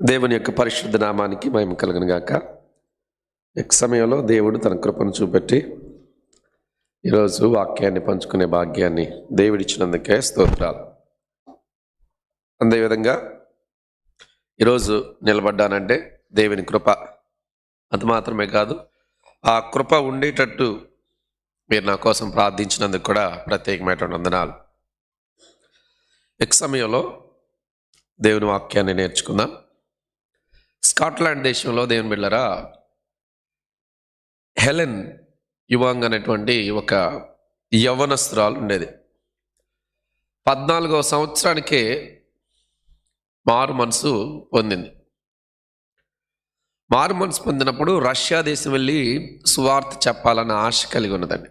దేవుని యొక్క పరిశుద్ధ నామానికి మహిమ కలుగును గాక. ఈ సమయంలో దేవుడు తన కృపను చూపెట్టి ఈరోజు వాక్యాన్ని పంచుకునే భాగ్యాన్ని దేవుడిచ్చినందుకే స్తోత్రాలు. అదేవిధంగా ఈరోజు నిలబడ్డానంటే దేవుని కృప. అది మాత్రమే కాదు, ఆ కృప ఉండేటట్టు మీరు నా కోసం ప్రార్థించినందుకు కూడా ప్రత్యేకమైనటువంటి వందనాలు. ఈ సమయంలో దేవుని వాక్యాన్ని నేర్చుకుందాం. స్కాట్లాండ్ దేశంలో దేవుని బిడ్డలారా, హెలెన్ యువాంగ్ అనేటువంటి ఒక యవ్వనస్తురాలు ఉండేది. 14వ సంవత్సరానికే మారు మనసు పొందింది. మారు మనసు పొందినప్పుడు రష్యా దేశం వెళ్ళి సువార్త చెప్పాలన్న ఆశ కలిగి ఉన్నదండి.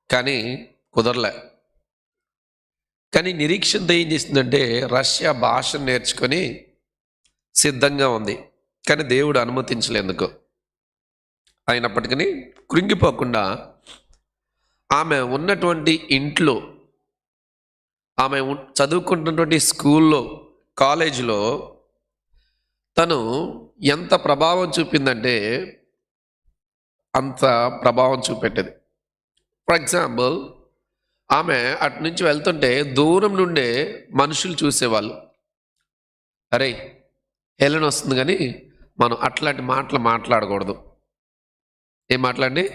కానీ కుదరలే. కానీ నిరీక్షణతో ఏం చేసిందంటే రష్యా భాషను నేర్చుకొని సిద్ధంగా ఉంది. కానీ దేవుడు అనుమతించలేందుకు. అయినప్పటికీ కృంగిపోకుండా ఆమె ఉన్నటువంటి ఇంట్లో, ఆమె చదువుకుంటున్నటువంటి స్కూల్లో, కాలేజీలో తను ఎంత ప్రభావం చూపిందంటే అంత ప్రభావం చూపెట్టేది. ఫర్ ఎగ్జాంపుల్, ఆమె అటు నుంచి వెళ్తుంటే దూరం నుండే మనుషులు చూసేవాళ్ళు. అరే, హెలెన్ వస్తుంది కానీ మనం అట్లాంటి మాటలు మాట్లాడకూడదు. ఏం మాట్లాడండి?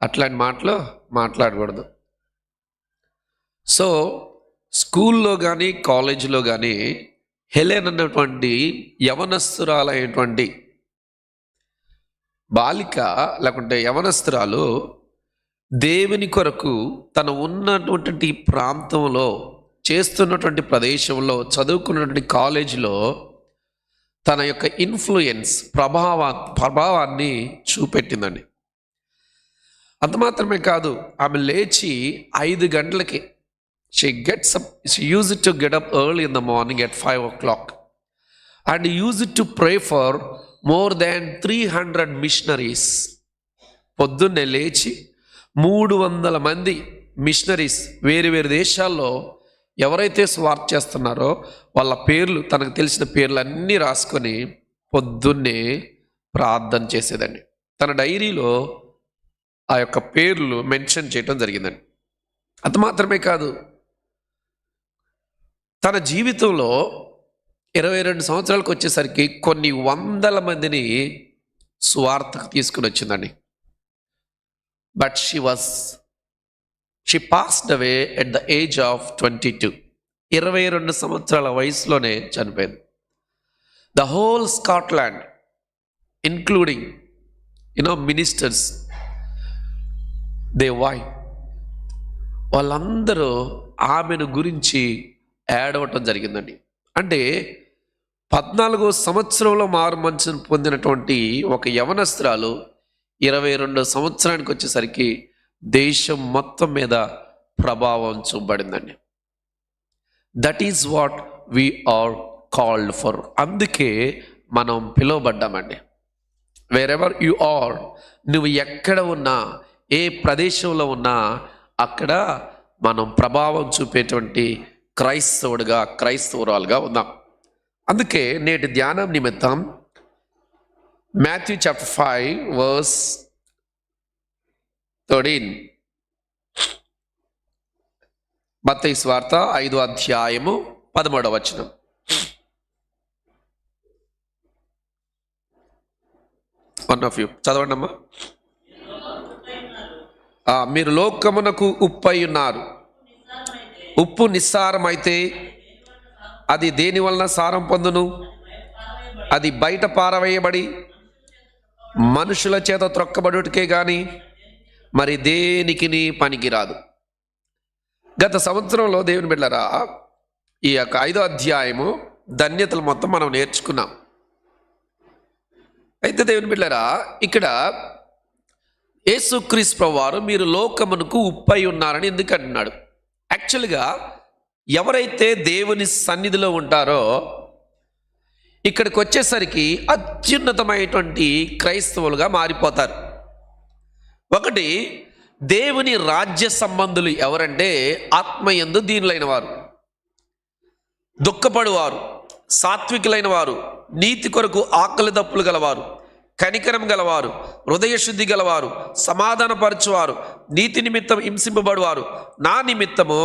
అట్లాంటి మాటలు మాట్లాడకూడదు. సో స్కూల్లో కానీ కాలేజీలో కానీ హెలెన్ అన్నటువంటి యవనస్తురాలైనటువంటి బాలిక లేకుంటే యవనస్తురాలు దేవుని కొరకు తను ఉన్నటువంటి ప్రాంతంలో, చేస్తున్నటువంటి ప్రదేశంలో, చదువుకున్నటువంటి కాలేజీలో తన యొక్క ఇన్ఫ్లుయెన్స్, ప్రభావాన్ని చూపెట్టిందండి. అంత మాత్రమే కాదు, ఆమె లేచి 5 గంటలకి she used to get up early in the morning at 5 o'clock and used to pray for more than 300 missionaries. పొద్దున్నే లేచి 300 మంది మిషనరీస్ వేరు వేరు దేశాల్లో ఎవరైతే స్వార్థ చేస్తున్నారో వాళ్ళ పేర్లు, తనకు తెలిసిన పేర్లు అన్నీ రాసుకొని పొద్దున్నే ప్రార్థన చేసేదండి. తన డైరీలో ఆ యొక్క పేర్లు మెన్షన్ చేయడం జరిగిందండి. అది మాత్రమే కాదు, తన జీవితంలో 22 సంవత్సరాలకు వచ్చేసరికి కొన్ని 100 మందిని స్వార్థకు తీసుకుని వచ్చిందండి. But she passed away at the age of 22. 22 సంవత్సరాల వయసులోనే చనిపోయింది. The whole Scotland including ministers, they why, వాళ్ళందరూ ఆమెను గురించి ఏడవటం జరిగిందండి. అంటే 14వ సంవత్సరంలో మారు మనసును పొందినటువంటి ఒక యవనస్తురాలు 22 సంవత్సరానికి వచ్చేసరికి దేశం మొత్తం మీద ప్రభావం చూపబడిందండి. That is what we are called for. అందుకే మనం పిలువబడ్డామండి. వేర్ ఎవర్ యు ఆర్, నువ్వు ఎక్కడ ఉన్నా, ఏ ప్రదేశంలో ఉన్నా, అక్కడ మనం ప్రభావం చూపేటువంటి క్రైస్తవుడిగా, క్రైస్తవురాలుగా ఉన్నాం. అందుకే నేటి ధ్యానం నిమిత్తం మాథ్యూ చాప్టర్ 5 వర్స్ 13, మత్తయి సువార్త 5వ అధ్యాయము 13వ వచనం. వన్ ఆఫ్ యూ చదవండి అమ్మా. మీరు లోకమునకు ఉప్పై ఉన్నారు. ఉప్పు నిస్సారమైతే అది దేని వలన సారం పొందును? అది బయట పారవేయబడి మనుషుల చేత త్రొక్కబడుటకే గాని మరి దేనికి పనికిరాదు. గత సంవత్సరంలో దేవుని బిడ్డలారా, ఈ యొక్క 5వ అధ్యాయము ధన్యతలు మొత్తం మనం నేర్చుకున్నాం. అయితే దేవుని బిడ్డలారా, ఇక్కడ యేసుక్రీస్తు ప్రభువారు మీరు లోకమునకు ఉప్పై ఉన్నారని ఎందుకు అంటున్నాడు? యాక్చువల్గా ఎవరైతే దేవుని సన్నిధిలో ఉంటారో ఇక్కడికి వచ్చేసరికి అత్యున్నతమైనటువంటి క్రైస్తవులుగా మారిపోతారు. ఒకటి, దేవుని రాజ్య సంబంధులు ఎవరంటే ఆత్మయందు దీనులైన వారు, దుఃఖపడువారు, సాత్వికులైన వారు, నీతి కొరకు ఆకలి దప్పులు గలవారు, కనికరం గలవారు, హృదయశుద్ధి గలవారు, సమాధానపరచువారు, నీతి నిమిత్తం హింసింపబడువారు, నా నిమిత్తము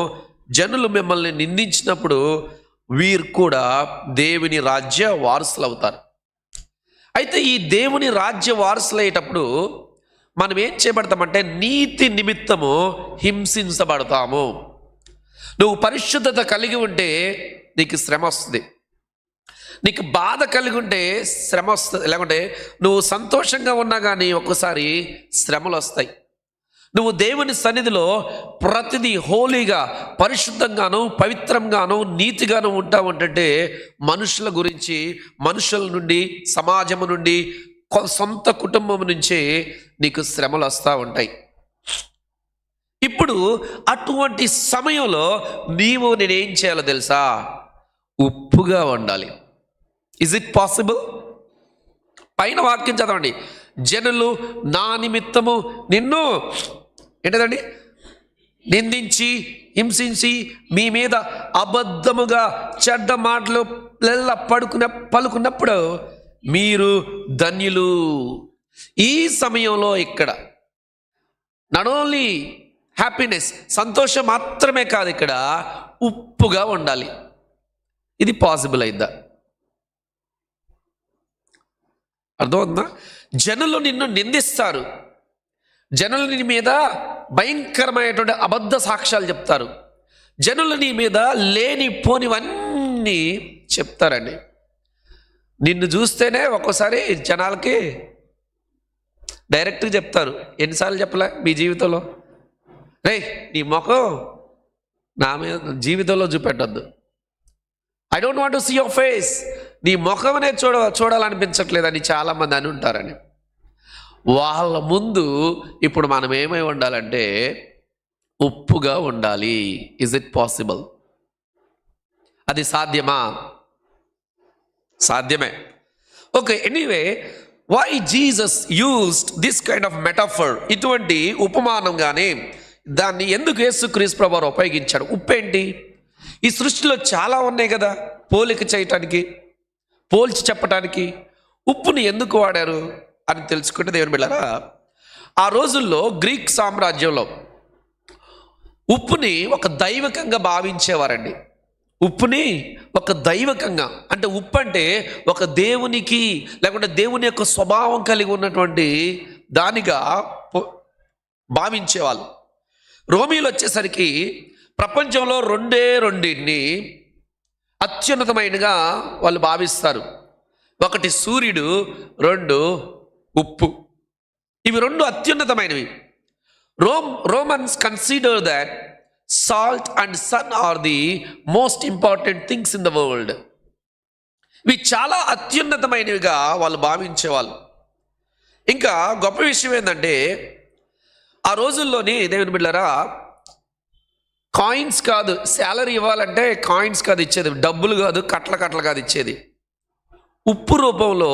జనులు మిమ్మల్ని నిందించినప్పుడు వీరు కూడా దేవుని రాజ్య వారసులు అవుతారు. అయితే ఈ దేవుని రాజ్య వారసులయ్యేటప్పుడు మనం ఏం చేయబడతామంటే నీతి నిమిత్తము హింసించబడతాము. నువ్వు పరిశుద్ధత కలిగి ఉంటే నీకు శ్రమ వస్తుంది, నీకు బాధ కలిగి ఉంటే శ్రమ వస్తుంది, లేకుంటే నువ్వు సంతోషంగా ఉన్నా కానీ ఒక్కోసారి శ్రమలు వస్తాయి. నువ్వు దేవుని సన్నిధిలో ప్రతిదీ హోలీగా, పరిశుద్ధంగాను, పవిత్రంగాను, నీతిగాను ఉంటావు అంటే మనుషుల గురించి, మనుషుల నుండి, సమాజం నుండి, సొంత కుటుంబం నుంచి నీకు శ్రమలు వస్తూ ఉంటాయి. ఇప్పుడు అటువంటి సమయంలో నేనేం చేయాలో తెలుసా? ఉప్పుగా ఉండాలి. Is it possible? పైన వాక్యం చదవండి. జనులు నా నిమిత్తము నిన్ను ఏంటండి నిందించి హింసించి మీ మీద అబద్ధముగా చెడ్డ మాటలు పలుకున్నప్పుడు మీరు ధన్యులు. ఈ సమయంలో ఇక్కడ నాట్ ఓన్లీ హ్యాపీనెస్, సంతోషం మాత్రమే కాదు, ఇక్కడ ఉప్పుగా ఉండాలి. ఇది పాసిబుల్ అయిద్దా? అర్థమవుతుందా? జనులు నిన్ను నిందిస్తారు, జనులు నీ మీద భయంకరమైనటువంటి అబద్ధ సాక్ష్యాలు చెప్తారు, జనులు నీ మీద లేనిపోనివన్నీ చెప్తారండి. నిన్ను చూస్తేనే ఒక్కోసారి జనాలకి డైరెక్ట్గా చెప్తారు. ఎన్నిసార్లు చెప్పలే మీ జీవితంలో? రే నీ ముఖం నా మీద జీవితంలో చూపెట్టద్దు, I don't want to see your face, నీ ముఖమనే చూడాలనిపించట్లేదని చాలామంది అని ఉంటారని. వాళ్ళ ముందు ఇప్పుడు మనం ఏమై ఉండాలంటే ఉప్పుగా ఉండాలి. Is it possible? అది సాధ్యమా? సాధ్యమే. Okay, anyway, why Jesus used this kind of metaphor, ఇటువంటి ఉపమానం కానీ దాన్ని ఎందుకు యేసుక్రీస్తు ప్రభువారు ఉపయోగించాడు? ఉప్పేంటి? ఈ సృష్టిలో చాలా ఉన్నాయి కదా పోలిక చేయటానికి, పోల్చి చెప్పటానికి. ఉప్పుని ఎందుకు వాడారు అని తెలుసుకుంటే దేవుని బిడ్డలారా, ఆ రోజుల్లో గ్రీక్ సామ్రాజ్యంలో ఉప్పుని ఒక దైవకంగా భావించేవారండి. ఉప్పుని ఒక దైవకంగా, అంటే ఉప్పు అంటే ఒక దేవునికి, లేకుంటే దేవుని యొక్క స్వభావం కలిగి ఉన్నటువంటి దానిగా భావించేవాళ్ళు. రోమీలు వచ్చేసరికి ప్రపంచంలో రెండింటిని అత్యున్నతమైనగా వాళ్ళు భావిస్తారు. ఒకటి సూర్యుడు, రెండు ఉప్పు. ఇవి రెండు అత్యున్నతమైనవి. Romans consider that salt and sun are the most important things in the world. ఇవి చాలా అత్యున్నతమైనవిగా వాళ్ళు భావించేవాళ్ళు. ఇంకా గొప్ప విషయం ఏంటంటే ఆ రోజుల్లోని దేవుని బిడ్డలారా, కాయిన్స్ కాదు, శాలరీ ఇవ్వాలంటే కాయిన్స్ కాదు ఇచ్చేది, డబ్బులు కాదు, కట్ల కాదు ఇచ్చేది, ఉప్పు రూపంలో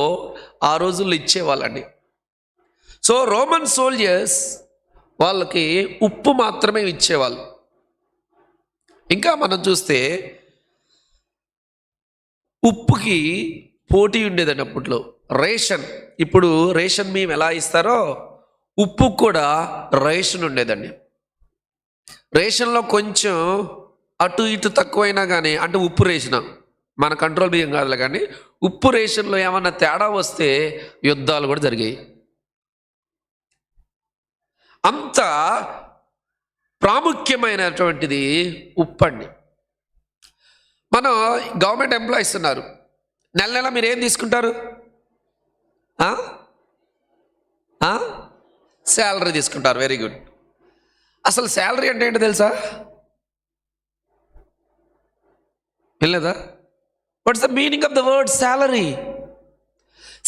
ఆ రోజుల్లో ఇచ్చేవాళ్ళండి. సో రోమన్ సోల్జర్స్ వాళ్ళకి ఉప్పు మాత్రమే ఇచ్చేవాళ్ళు. ఇంకా మనం చూస్తే ఉప్పుకి పోటీ ఉండేదండి అప్పట్లో. రేషన్, ఇప్పుడు రేషన్ మేము ఎలా ఇస్తారో ఉప్పు కూడా రేషన్ ఉండేదండి. రేషన్లో కొంచెం అటు ఇటు తక్కువైనా కానీ, అంటే ఉప్పు రేషన్ మన కంట్రోల్ బియ్యం కాదులే, కానీ ఉప్పు రేషన్లో ఏమన్నా తేడా వస్తే యుద్ధాలు కూడా జరిగాయి. అంత ప్రాముఖ్యమైనటువంటిది ఉప్పు అండి. మనం గవర్నమెంట్ ఎంప్లాయీస్ ఉన్నారు, నెల మీరు ఏం తీసుకుంటారు? శాలరీ తీసుకుంటారు. Very good. అసలు శాలరీ అంటే ఏంటో తెలుసా? వెళ్ళలేదా? What's the meaning of the word salary?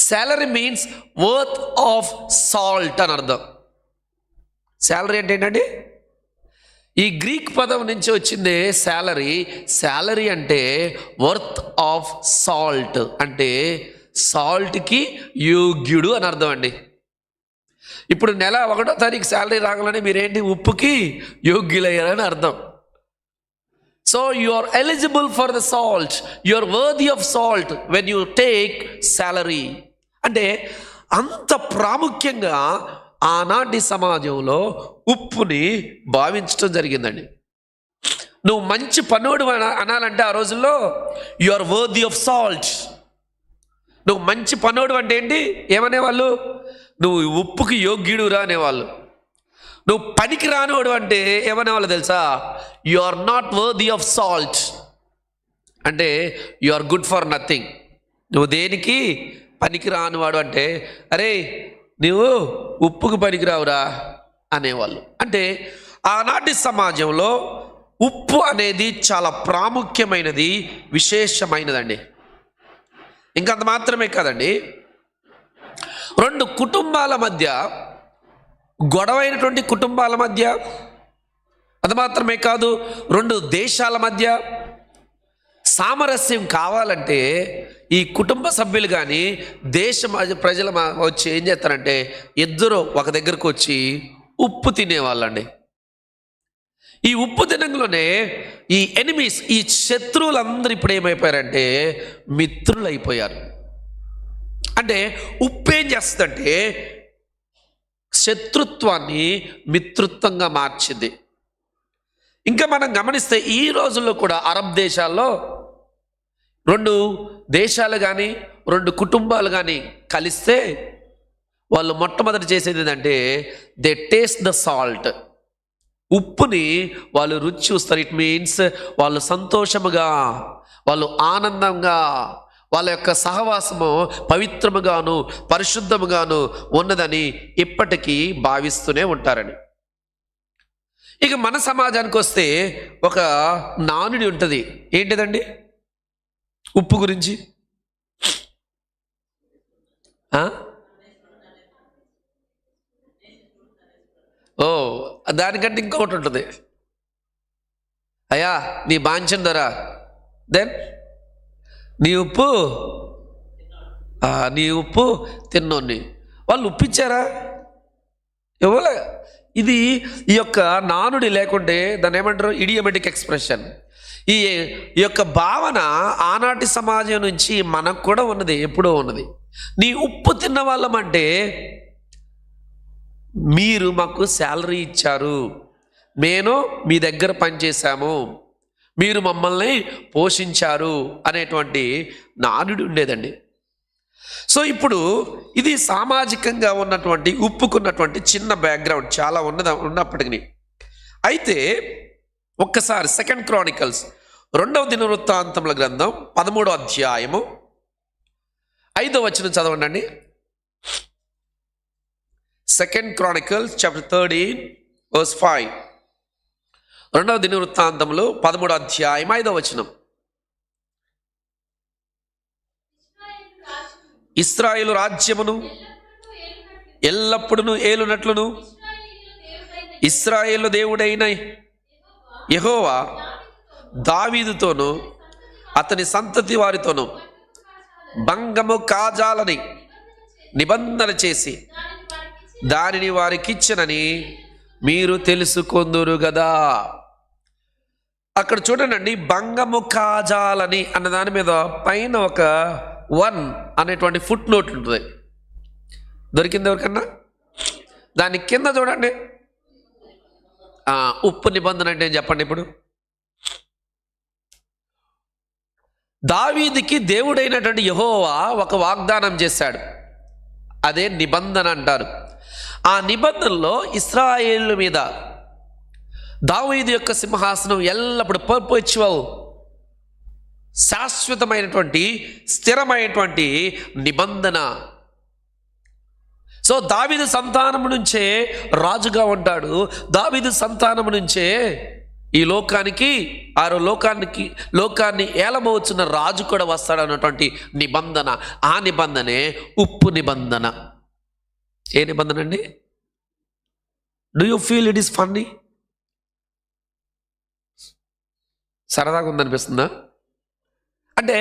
Salary means worth of salt అని అర్థం. శాలరీ అంటే ఏంటండి? ఈ గ్రీక్ పదం నుంచి వచ్చింది శాలరీ. శాలరీ అంటే వర్త్ ఆఫ్ సాల్ట్, అంటే సాల్ట్కి యోగ్యుడు అని అర్థం అండి. ఇప్పుడు నెల 1వ తారీఖు శాలరీ రాగానే మీరేంటి? ఉప్పుకి యోగ్యులయ్యారని అర్థం. So you are eligible for the salt, you are worthy of salt when you take salary. అంటే అంత ప్రాముఖ్యంగా ఆనాటి సమాజంలో ఉప్పుని భావించడం జరిగిందండి. నువ్వు మంచి పనోడు అనాలంటే ఆ రోజుల్లో you are worthy of salt. నువ్వు మంచి పనోడు అంటే ఏంటి? ఏమనేవాళ్ళు? నువ్వు ఉప్పుకి యోగ్యుడురా అనేవాళ్ళు. నువ్వు పనికి రానివాడు అంటే ఏమనేవాళ్ళు తెలుసా? You are not worthy of salt. అంటే you are good for nothing. నువ్వు దేనికి పనికి రానివాడు అంటే, అరే నువ్వు ఉప్పుకు పనికిరావురా అనేవాళ్ళు. అంటే ఆనాటి సమాజంలో ఉప్పు అనేది చాలా ప్రాముఖ్యమైనది, విశేషమైనదండి. ఇంకంత మాత్రమే కాదండి, రెండు కుటుంబాల మధ్య, గొడవైనటువంటి కుటుంబాల మధ్య, అది మాత్రమే కాదు, రెండు దేశాల మధ్య సామరస్యం కావాలంటే ఈ కుటుంబ సభ్యులు కానీ దేశ ప్రజలు వచ్చి ఏం చేస్తారంటే ఇద్దరు ఒక దగ్గరకు వచ్చి ఉప్పు తినేవాళ్ళండి. ఈ ఉప్పు తినంలోనే ఈ ఎనిమీస్, ఈ శత్రువులందరూ ఇప్పుడు ఏమైపోయారంటే మిత్రులు అయిపోయారు. అంటే ఉప్పు ఏం చేస్తుందంటే శత్రుత్వాన్ని మిత్రుత్వంగా మార్చింది. ఇంకా మనం గమనిస్తే ఈ రోజుల్లో కూడా అరబ్ దేశాల్లో రెండు దేశాలు కానీ రెండు కుటుంబాలు కానీ కలిస్తే వాళ్ళు మొట్టమొదటి చేసేది ఏంటంటే దే టేస్ట్ ద సాల్ట్. ఉప్పుని వాళ్ళు రుచి చూస్తారు. ఇట్ మీన్స్ వాళ్ళు సంతోషముగా, వాళ్ళు ఆనందంగా, వాళ్ళ యొక్క సహవాసము పవిత్రముగాను పరిశుద్ధముగాను ఉన్నదని ఇప్పటికీ భావిస్తూనే ఉంటారని. ఇక మన సమాజానికి వస్తే ఒక నానుడి ఉంటుంది. ఏంటిదండి? ఉప్పు గురించి దానికంటే ఇంకొకటి ఉంటుంది. అయ్యా నీ బాంచం ధర, దెన్ నీ ఉప్పు తిన్నోని వాళ్ళు ఉప్పిచ్చారా? ఇవ్వలే. ఇది ఈ యొక్క నానుడి లేకుంటే దాన్ని ఏమంటారు? ఇడియోమెటిక్ ఎక్స్ప్రెషన్. ఈ యొక్క భావన ఆనాటి సమాజం నుంచి మనకు కూడా ఉన్నది, ఎప్పుడో ఉన్నది. నీ ఉప్పు తిన్న వాళ్ళమంటే మీరు మాకు శాలరీ ఇచ్చారు, మేము మీ దగ్గర పనిచేశాము, మీరు మమ్మల్ని పోషించారు అనేటువంటి నానుడి ఉండేదండి. సో ఇప్పుడు ఇది సామాజికంగా ఉన్నటువంటి ఉప్పుకున్నటువంటి చిన్న బ్యాక్గ్రౌండ్ చాలా ఉన్నప్పటికీ, అయితే ఒక్కసారి 2 క్రానికల్స్ 2వ దినవృత్తాంతముల గ్రంథం 13వ అధ్యాయము 5వ వచనం చదవండి. 2 Chronicles chapter 13 verse 5. 2వ దినవృత్తాంతములు 13వ అధ్యాయం 5వ వచనం. ఇశ్రాయేలు రాజ్యమును ఎల్లప్పుడూ ఏలునట్లును ఇశ్రాయేలు దేవుడైన యెహోవా దావీదుతోను అతని సంతతి వారితోను భంగము కాజాలని నిబంధన చేసి దానిని వారికిచ్చనని మీరు తెలుసుకొందురు కదా. అక్కడ చూడండి, భంగము కాజాలని అన్న దాని మీద పైన ఒక 1 అనేటువంటి ఫుట్ నోట్ ఉంటుంది. దొరికింది ఎవరికన్నా? దాని కింద చూడండి, ఉప్పు నిబంధన అంటే చెప్పండి. ఇప్పుడు దావీదుకి దేవుడైనటువంటి యెహోవా ఒక వాగ్దానం చేశాడు, అదే నిబంధన అంటారు. ఆ నిబంధనలో ఇశ్రాయేలు మీద దావీదు యొక్క సింహాసనం ఎల్లప్పుడు పర్పెచువల్, శాశ్వతమైనటువంటి స్థిరమైనటువంటి నిబంధన. సో దావీదు సంతానము నుంచే రాజుగా ఉంటాడు, దావీదు సంతానము నుంచే ఈ లోకానికి లోకాన్ని ఏలబోచున్న రాజు కూడా వస్తాడు అన్నటువంటి నిబంధన. ఆ నిబంధనే ఉప్పు నిబంధన. ఏ నిబంధన అండి? Do you feel it is funny? సరదాగా ఉందనిపిస్తుందా? అంటే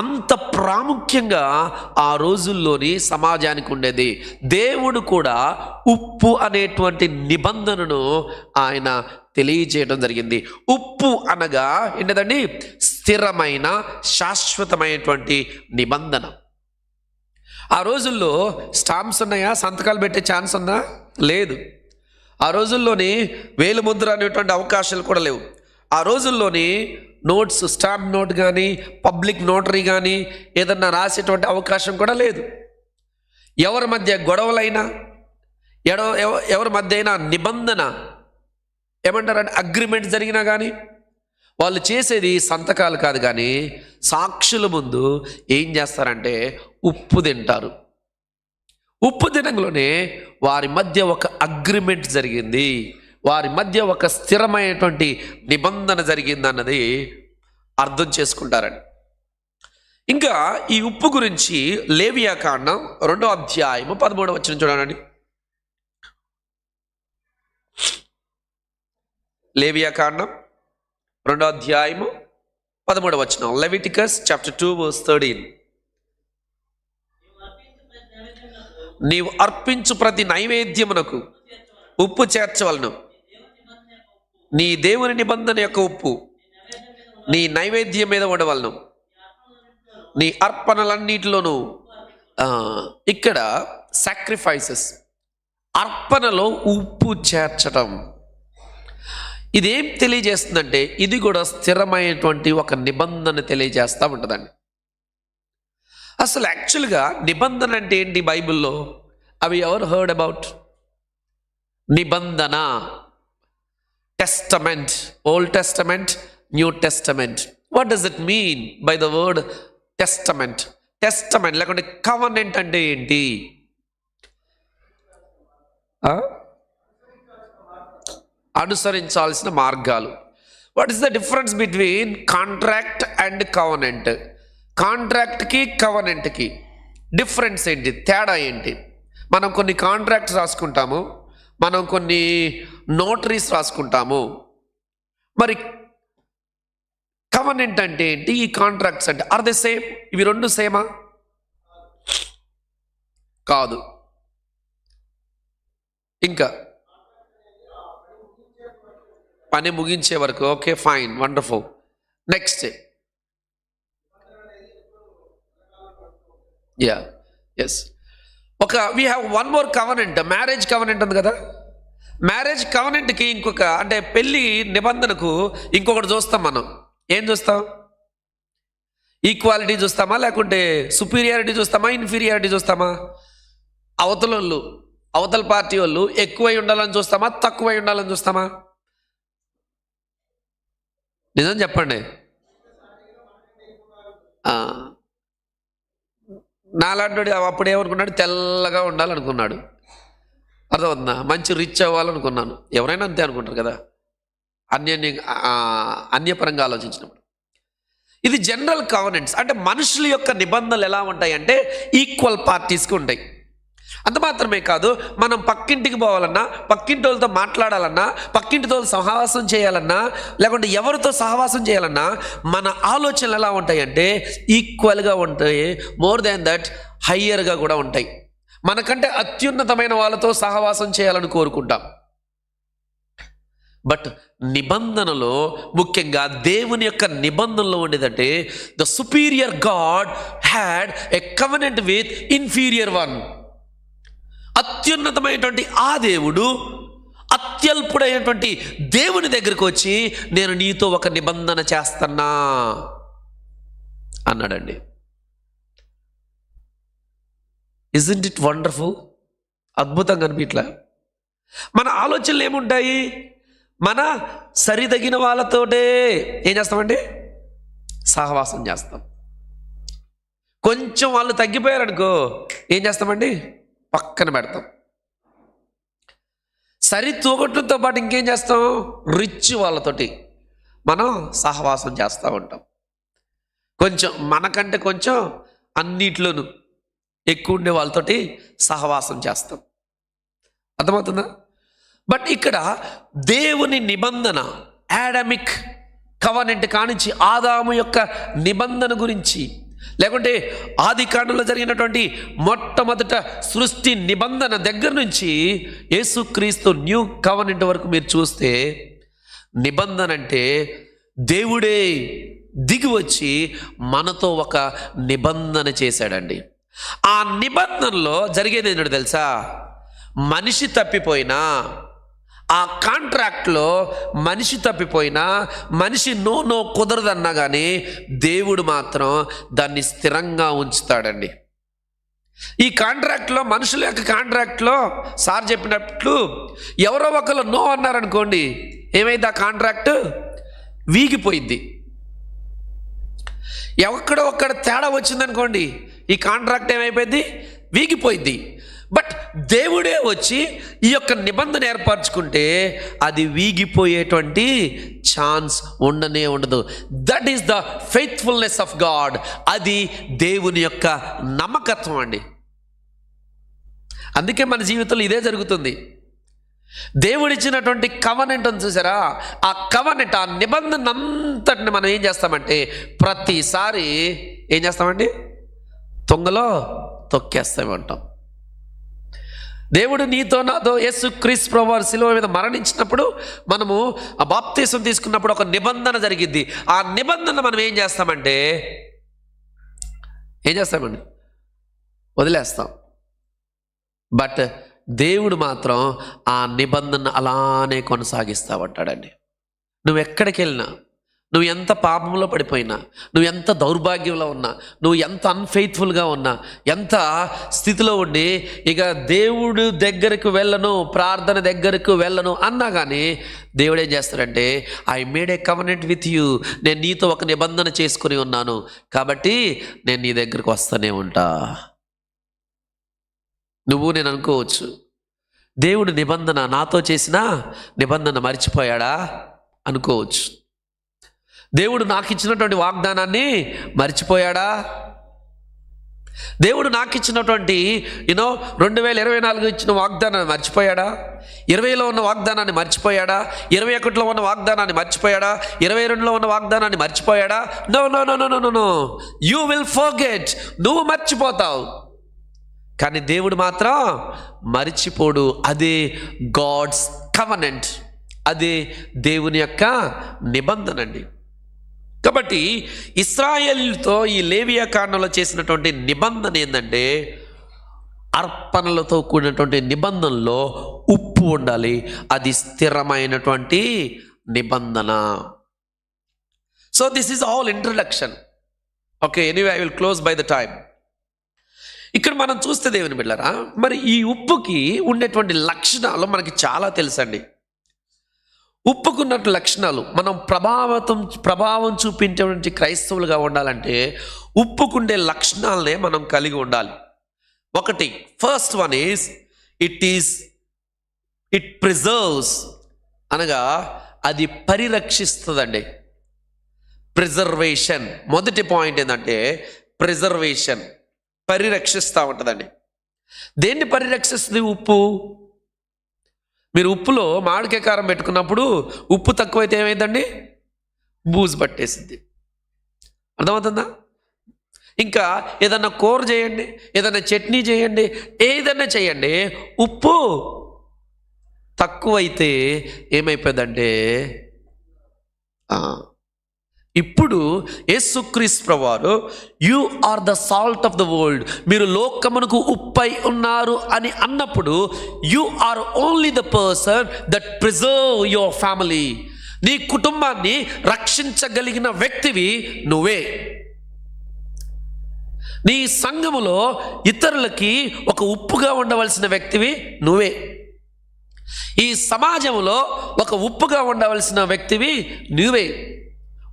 అంత ప్రాముఖ్యంగా ఆ రోజుల్లోని సమాజానికి ఉండేది. దేవుడు కూడా ఉప్పు అనేటువంటి నిబంధనను ఆయన తెలియజేయడం జరిగింది. ఉప్పు అనగా ఏంటండి? స్థిరమైన శాశ్వతమైనటువంటి నిబంధన. ఆ రోజుల్లో స్టాంప్స్ ఉన్నాయా? సంతకాలు పెట్టే ఛాన్స్ ఉందా? లేదు. ఆ రోజుల్లోని వేలిముద్ర అనేటువంటి అవకాశాలు కూడా లేవు. ఆ రోజుల్లోని నోట్స్, స్టాంప్ నోట్ కానీ, పబ్లిక్ నోటరీ కానీ ఏదన్నా రాసేటువంటి అవకాశం కూడా లేదు. ఎవరి మధ్య గొడవలైనా, ఎవరి మధ్య అయినా నిబంధన ఏమంటారంటే అగ్రిమెంట్ జరిగినా కానీ వాళ్ళు చేసేది సంతకాలు కాదు, కానీ సాక్షుల ముందు ఏం చేస్తారంటే ఉప్పు తింటారు. ఉప్పు తినంలోనే వారి మధ్య ఒక అగ్రిమెంట్ జరిగింది, వారి మధ్య ఒక స్థిరమైనటువంటి నిబంధన జరిగింది అన్నది అర్థం చేసుకుంటారండి. ఇంకా ఈ ఉప్పు గురించి లేవియాకాండం 2వ అధ్యాయము 13వ వచనం చూడండి. లేవియాకాండం 2వ అధ్యాయము 13వ వచనం. Leviticus chapter 2 verse 13. నీవు అర్పించు ప్రతి నైవేద్యమునకు ఉప్పు చేర్చవలను. నీ దేవుని నిబంధన యొక్క ఉప్పు నీ నైవేద్యం మీద ఉండవలను, నీ అర్పణలన్నిటిలోనూ. ఇక్కడ సాక్రిఫైసెస్, అర్పణలో ఉప్పు చేర్చటం, ఇదేం తెలియజేస్తుందంటే ఇది కూడా స్థిరమైనటువంటి ఒక నిబంధన తెలియజేస్తూ ఉంటుందండి. అసలు యాక్చువల్గా నిబంధన అంటే ఏంటి బైబిల్లో? అవి ఎవరు హర్డ్ అబౌట్? నిబంధన, testament, old testament, new testament. What does it mean by the word testament? Testament లేకుంటే కవనెంట్ అంటే ఏంటి? అనుసరించాల్సిన మార్గాలు. What is the difference between contract and covenant? కాంట్రాక్ట్కి కవనెంట్కి డిఫరెన్స్ ఏంటి? తేడా ఏంటి? మనం కొన్ని కాంట్రాక్ట్స్ రాసుకుంటాము, మనం కొన్ని నోటరీస్ రాసుకుంటాము. మరి కవనెంట్ అంటే ఏంటి? ఈ కాంట్రాక్ట్స్ అంటే ఆర్ దే సేమ్? ఇవి రెండు సేమా? కాదు. ఇంకా పని ముగించే వరకు. Okay, fine, wonderful. Next, yes, we have one more covenant. Marriage covenant ఉంది కదా. మ్యారేజ్ కవనెంట్కి ఇంకొక, అంటే పెళ్ళి నిబంధనకు ఇంకొకటి చూస్తాం. మనం ఏం చూస్తాం? ఈక్వాలిటీ చూస్తామా, లేకుంటే సుపీరియారిటీ చూస్తామా, ఇన్ఫీరియారిటీ చూస్తామా? అవతల పార్టీ వాళ్ళు ఎక్కువై ఉండాలని చూస్తామా, తక్కువై ఉండాలని చూస్తామా? నిజం చెప్పండి. నాలాంటి అప్పుడు ఏమనుకున్నాడు? తెల్లగా ఉండాలనుకున్నాడు. అర్థమవుతుందా? మంచి రిచ్ అవ్వాలనుకున్నాను. ఎవరైనా అంతే అనుకుంటారు కదా, అన్యపరంగా ఆలోచించినప్పుడు. ఇది జనరల్ కవనెంట్స్. అంటే మనుషుల యొక్క నిబంధనలు ఎలా ఉంటాయంటే ఈక్వల్ పార్టీస్కి ఉంటాయి. అంత మాత్రమే కాదు, మనం పక్కింటికి పోవాలన్నా, పక్కింటి వాళ్ళతో మాట్లాడాలన్నా, పక్కింటితో సహవాసం చేయాలన్నా, లేకుంటే ఎవరితో సహవాసం చేయాలన్నా మన ఆలోచనలు ఎలా ఉంటాయంటే ఈక్వల్గా ఉంటాయి. మోర్ దాన్ దట్, హయ్యర్గా కూడా ఉంటాయి. మనకంటే అత్యున్నతమైన వాళ్ళతో సహవాసం చేయాలని కోరుకుంటాం. బట్ నిబంధనలో, ముఖ్యంగా దేవుని యొక్క నిబంధనలో ఉండేదంటే the superior God had a covenant with inferior one. అత్యున్నతమైనటువంటి ఆ దేవుడు అత్యల్పుడైనటువంటి దేవుని దగ్గరికి వచ్చి నేను నీతో ఒక నిబంధన చేస్తున్నా అన్నాడండి. Isn't it wonderful? అద్భుతంగా అనిపిట్లా? మన ఆలోచనలు ఏముంటాయి? మన సరితగిన వాళ్ళతోటే ఏం చేస్తామండి? సహవాసం చేస్తాం. కొంచెం వాళ్ళు తగ్గిపోయారనుకో ఏం చేస్తామండి? పక్కన పెడతాం. సరి తూగట్లతో పాటు ఇంకేం చేస్తాం? రిచ్ వాళ్ళతోటి మనం సహవాసం చేస్తూ ఉంటాం. కొంచెం మనకంటే కొంచెం అన్నిట్లోనూ ఎక్కువ ఉండే వాళ్ళతోటి సహవాసం చేస్తాం. అర్థమవుతుందా? బట్ ఇక్కడ దేవుని నిబంధన, ఆడమిక్ కవనెంట్ కానించి ఆదాము యొక్క నిబంధన గురించి, లేకుంటే ఆది కాండంలో జరిగినటువంటి మొట్టమొదట సృష్టి నిబంధన దగ్గర నుంచి యేసుక్రీస్తు న్యూ కవనెంట్ వరకు మీరు చూస్తే నిబంధన అంటే దేవుడే దిగి వచ్చి మనతో ఒక నిబంధన చేశాడండి. ఆ నిబంధనలో జరిగేది ఏంటో తెలుసా? మనిషి తప్పిపోయినా, ఆ కాంట్రాక్ట్లో మనిషి తప్పిపోయినా, మనిషి నో కుదరదన్నా కానీ దేవుడు మాత్రం దాన్ని స్థిరంగా ఉంచుతాడండి. ఈ కాంట్రాక్ట్లో, మనుషుల యొక్క కాంట్రాక్ట్లో సార్ చెప్పినట్లు ఎవరో ఒకరు నో అన్నారనుకోండి, ఏమైంది? ఆ కాంట్రాక్ట్ వీగిపోయింది. ఎక్కడో ఒక్కడ తేడా వచ్చిందనుకోండి, ఈ కాంట్రాక్ట్ ఏమైపోయింది? వీగిపోయింది. బట్ దేవుడే వచ్చి ఈ యొక్క నిబంధన ఏర్పరచుకుంటే అది వీగిపోయేటువంటి ఛాన్స్ ఉండనే ఉండదు. That is the faithfulness of God. అది దేవుని యొక్క నమ్మకత్వం అండి. అందుకే మన జీవితంలో ఇదే జరుగుతుంది. దేవుడిచ్చినటువంటి కవనెంట్ అని చూసారా? ఆ కవనెంట్, ఆ నిబంధన అంతటిని మనం ఏం చేస్తామంటే ప్రతిసారి ఏం చేస్తామండి? తొంగలో తొక్కేస్తామంటాం. దేవుడు నీతో నాతో యేసుక్రీస్తు ప్రభువు శిలువ మీద మరణించినప్పుడు మనము ఆ బాప్తీసం తీసుకున్నప్పుడు ఒక నిబంధన జరిగింది. ఆ నిబంధన మనం ఏం చేస్తామంటే వదిలేస్తాం. బట్ దేవుడు మాత్రం ఆ నిబంధన అలానే కొనసాగిస్తామంటాడండి. నువ్వు ఎక్కడికి వెళ్ళినా, నువ్వు ఎంత పాపంలో పడిపోయినా, నువ్వు ఎంత దౌర్భాగ్యంలో ఉన్నా, నువ్వు ఎంత అన్ఫెయిత్ఫుల్గా ఉన్నా, ఎంత స్థితిలో ఉండి ఇక దేవుడు దగ్గరకు వెళ్ళను, ప్రార్థన దగ్గరకు వెళ్ళను అన్నా కానీ దేవుడు ఏం చేస్తాడంటే, I made A covenant with you, నేను నీతో ఒక నిబంధన చేసుకుని ఉన్నాను కాబట్టి నేను నీ దగ్గరకు వస్తూనే ఉంటా. నువ్వు నేను అనుకోవచ్చు, దేవుడు నిబంధన నాతో చేసిన నిబంధన మర్చిపోయాడా అనుకోవచ్చు. దేవుడు నాకు ఇచ్చినటువంటి వాగ్దానాన్ని మర్చిపోయాడా? దేవుడు నాకు ఇచ్చినటువంటి 2024 ఇచ్చిన వాగ్దానాన్ని మర్చిపోయాడా? 20లో ఉన్న వాగ్దానాన్ని మర్చిపోయాడా? 21లో ఉన్న వాగ్దానాన్ని మర్చిపోయాడా? 22లో ఉన్న వాగ్దానాన్ని మర్చిపోయాడా? No no no no no no you will forget. నువ్వు మర్చిపోతావు కానీ దేవుడు మాత్రం మర్చిపోడు. అదే గాడ్స్ కవనెంట్, అదే దేవుని యొక్క నిబంధన అండి. కాబట్టి ఇశ్రాయేలుతో ఈ లేవియా కాండంలో చేసినటువంటి నిబంధన ఏంటంటే, అర్పణలతో కూడినటువంటి నిబంధనలో ఉప్పు ఉండాలి. అది స్థిరమైనటువంటి నిబంధన. So this is all introduction. Okay, anyway I will close by the time. ఇక్కడ మనం చూస్తే దేవుని బిడ్డలారా, మరి ఈ ఉప్పుకి ఉండేటువంటి లక్షణాలు మనకి చాలా తెలుసండి. ఉప్పుకున్నట్టు లక్షణాలు, మనం ప్రభావం చూపించేటువంటి క్రైస్తవులుగా ఉండాలంటే ఉప్పుకుండే లక్షణాలనే మనం కలిగి ఉండాలి. ఒకటి, first one is it preserves, అనగా అది పరిరక్షిస్తుందండి. ప్రిజర్వేషన్ మొదటి పాయింట్ ఏంటంటే ప్రిజర్వేషన్, పరిరక్షిస్తూ ఉంటుందండి. దేన్ని పరిరక్షిస్తుంది? ఉప్పు. మీరు ఉప్పులో మామిడికాయ కారం పెట్టుకున్నప్పుడు ఉప్పు తక్కువైతే ఏమైందండి? బూజు పట్టేసింది. అర్థమవుతుందా? ఇంకా ఏదన్నా కూర చేయండి, ఏదన్నా చట్నీ చేయండి, ఏదన్నా చేయండి, ఉప్పు తక్కువైతే ఏమైపోయిందంటే, ఇప్పుడు యేసుక్రీస్తు ప్రభువారు you are the salt of the world, మీరు లోకమునకు ఉప్పై ఉన్నారు అని అన్నప్పుడు you are only the person that preserve your family. నీ కుటుంబాన్ని రక్షించగలిగిన వ్యక్తివి నువ్వే. నీ సంఘములో ఇతరులకి ఒక ఉప్పుగా ఉండవలసిన వ్యక్తివి నువ్వే. ఈ సమాజంలో ఒక ఉప్పుగా ఉండవలసిన వ్యక్తివి నువ్వే.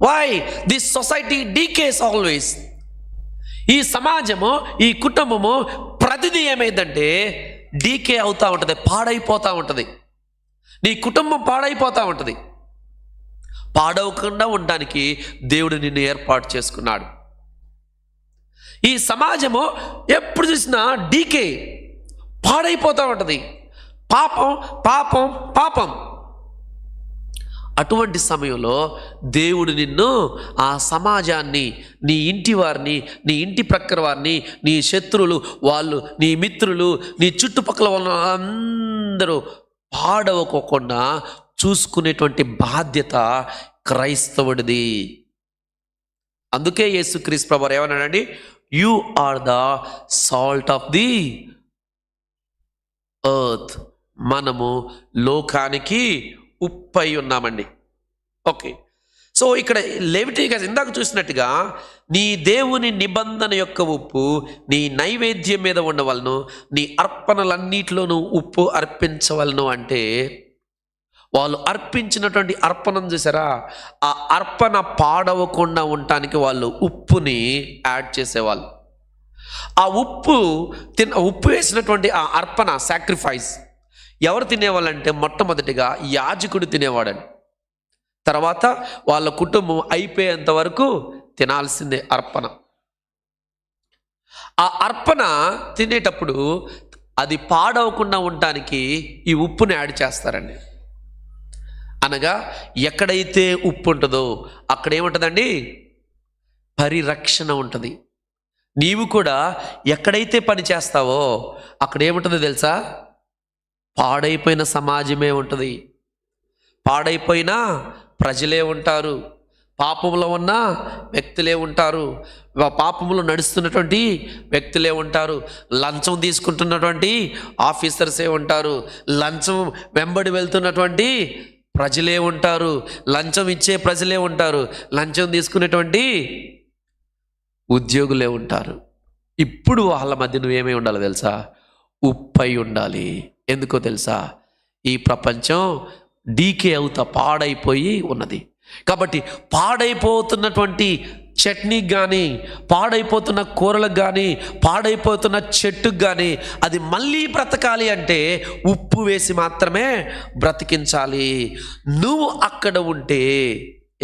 Why this society decays always. ఈ సమాజము, ఈ కుటుంబము ప్రతిదీ ఏమైందంటే డీకే అవుతూ ఉంటుంది, పాడైపోతూ ఉంటుంది. నీ కుటుంబం పాడైపోతూ ఉంటుంది. పాడవకుండా ఉండడానికి దేవుడు నిన్ను ఏర్పాటు చేసుకున్నాడు. ఈ సమాజము ఎప్పుడు చూసినా డీకే, పాడైపోతూ ఉంటుంది. పాపం పాపం పాపం. అటువంటి సమయంలో దేవుడు నిన్ను, ఆ సమాజాన్ని, నీ ఇంటి వారిని, నీ ఇంటి ప్రక్కన వారిని, నీ శత్రువులు, వాళ్ళు నీ మిత్రులు, నీ చుట్టుపక్కల వాళ్ళ అందరూ పాడవకోకుండా చూసుకునేటువంటి బాధ్యత క్రైస్తవుడిది. అందుకే యేసుక్రీస్తు ప్రభువారు ఏమన్నాడండి? You are the salt of the earth. మనము లోకానికి ఉప్పై ఉన్నామండి. ఓకే, సో ఇక్కడ లెవిటికస్ ఇందాక చూసినట్టుగా నీ దేవుని నిబంధన యొక్క ఉప్పు నీ నైవేద్యం మీద ఉండవలను, నీ అర్పణలన్నిటిలోనూ ఉప్పు అర్పించవలను. అంటే వాళ్ళు అర్పించినటువంటి అర్పణం చూసారా, ఆ అర్పణ పాడవకుండా ఉండటానికి వాళ్ళు ఉప్పుని యాడ్ చేసేవాళ్ళు. ఆ ఉప్పు వేసినటువంటి ఆ అర్పణ సాక్రిఫైస్ ఎవరు తినేవాళ్ళంటే మొట్టమొదటిగా యాజకుడు తినేవాడని, తర్వాత వాళ్ళ కుటుంబం అయిపోయేంత వరకు తినాల్సిందే అర్పణ. ఆ అర్పణ తినేటప్పుడు అది పాడవకుండా ఉండటానికి ఈ ఉప్పుని యాడ్ చేస్తారండి. అనగా ఎక్కడైతే ఉప్పు ఉంటుందో అక్కడ ఏముంటుందండి? పరిరక్షణ ఉంటుంది. నీవు కూడా ఎక్కడైతే పని చేస్తావో అక్కడ ఏముంటుందో తెలుసా? పాడైపోయిన సమాజమే ఉంటుంది, పాడైపోయిన ప్రజలే ఉంటారు, పాపంలో ఉన్న వ్యక్తులే ఉంటారు, పాపంలో నడుస్తున్నటువంటి వ్యక్తులే ఉంటారు, లంచం తీసుకుంటున్నటువంటి ఆఫీసర్సే ఉంటారు, లంచం వెంబడి వెళ్తున్నటువంటి ప్రజలే ఉంటారు, లంచం ఇచ్చే ప్రజలే ఉంటారు, లంచం తీసుకునేటువంటి ఉద్యోగులే ఉంటారు. ఇప్పుడు వాళ్ళ మధ్య నువ్వేమై ఉండాలి తెలుసా? ఉప్పై ఉండాలి. ఎందుకో తెలుసా? ఈ ప్రపంచం డీకే అవుతా పాడైపోయి ఉన్నది. కాబట్టి పాడైపోతున్నటువంటి చట్నీకి కానీ, పాడైపోతున్న కూరలకు కానీ, పాడైపోతున్న చెట్టుకు కానీ అది మళ్ళీ బ్రతకాలి అంటే ఉప్పు వేసి మాత్రమే బ్రతికించాలి. నువ్వు అక్కడ ఉంటే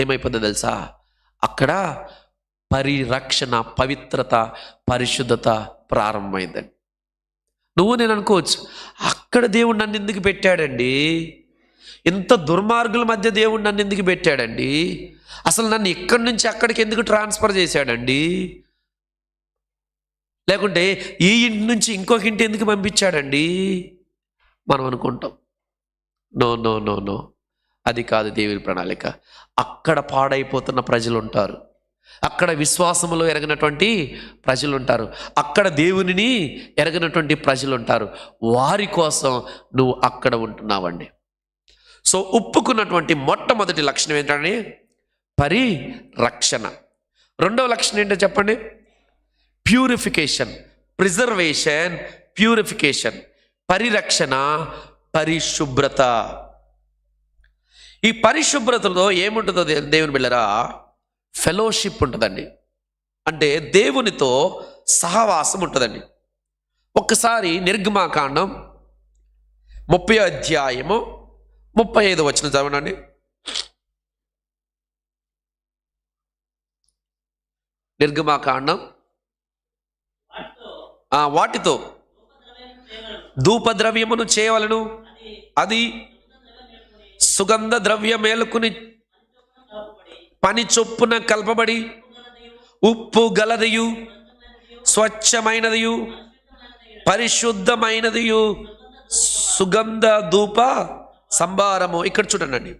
ఏమైపోతుందో తెలుసా? అక్కడ పరిరక్షణ, పవిత్రత, పరిశుద్ధత ప్రారంభమైందండి. నువ్వు నేను అనుకోవచ్చు, అక్కడ దేవుడు నన్ను ఎందుకు పెట్టాడండి? ఇంత దుర్మార్గుల మధ్య దేవుడు నన్ను ఎందుకు పెట్టాడండి? అసలు నన్ను ఇక్కడి నుంచి అక్కడికి ఎందుకు ట్రాన్స్ఫర్ చేశాడండి? లేకుంటే ఈ ఇంటి నుంచి ఇంకొక ఇంటి ఎందుకు పంపించాడండి మనం అనుకుంటాం. నో నో నో నో, అది కాదు దేవుని ప్రణాళిక. అక్కడ పాడైపోతున్న ప్రజలు ఉంటారు, అక్కడ విశ్వాసములో ఎరగినటువంటి ప్రజలు ఉంటారు, అక్కడ దేవునిని ఎరగినటువంటి ప్రజలు ఉంటారు. వారి కోసం నువ్వు అక్కడ ఉంటున్నావండి. సో ఉప్పుకున్నటువంటి మొట్టమొదటి లక్షణం ఏంటంటే పరిరక్షణ. రెండవ లక్షణం ఏంటో చెప్పండి? Purification, preservation, purification. పరిరక్షణ, పరిశుభ్రత. ఈ పరిశుభ్రతలో ఏముంటుందో దేవుని బిళ్ళరా? ఫెలోషిప్ ఉంటుందండి. అంటే దేవునితో సహవాసం ఉంటుందండి. ఒక్కసారి నిర్గమాకాండం 30వ అధ్యాయము 35వ వచనం చదవండి. నిర్గమాకాండం. వాటితో ధూపద్రవ్యమును చేయవలను, అది సుగంధ ద్రవ్య మేలుకుని పని చొప్పున కలపబడి ఉప్పు గలదియు స్వచ్ఛమైనదియు పరిశుద్ధమైనదియు సుగంధ ధూప సంభారము. ఇక్కడ చూడండి,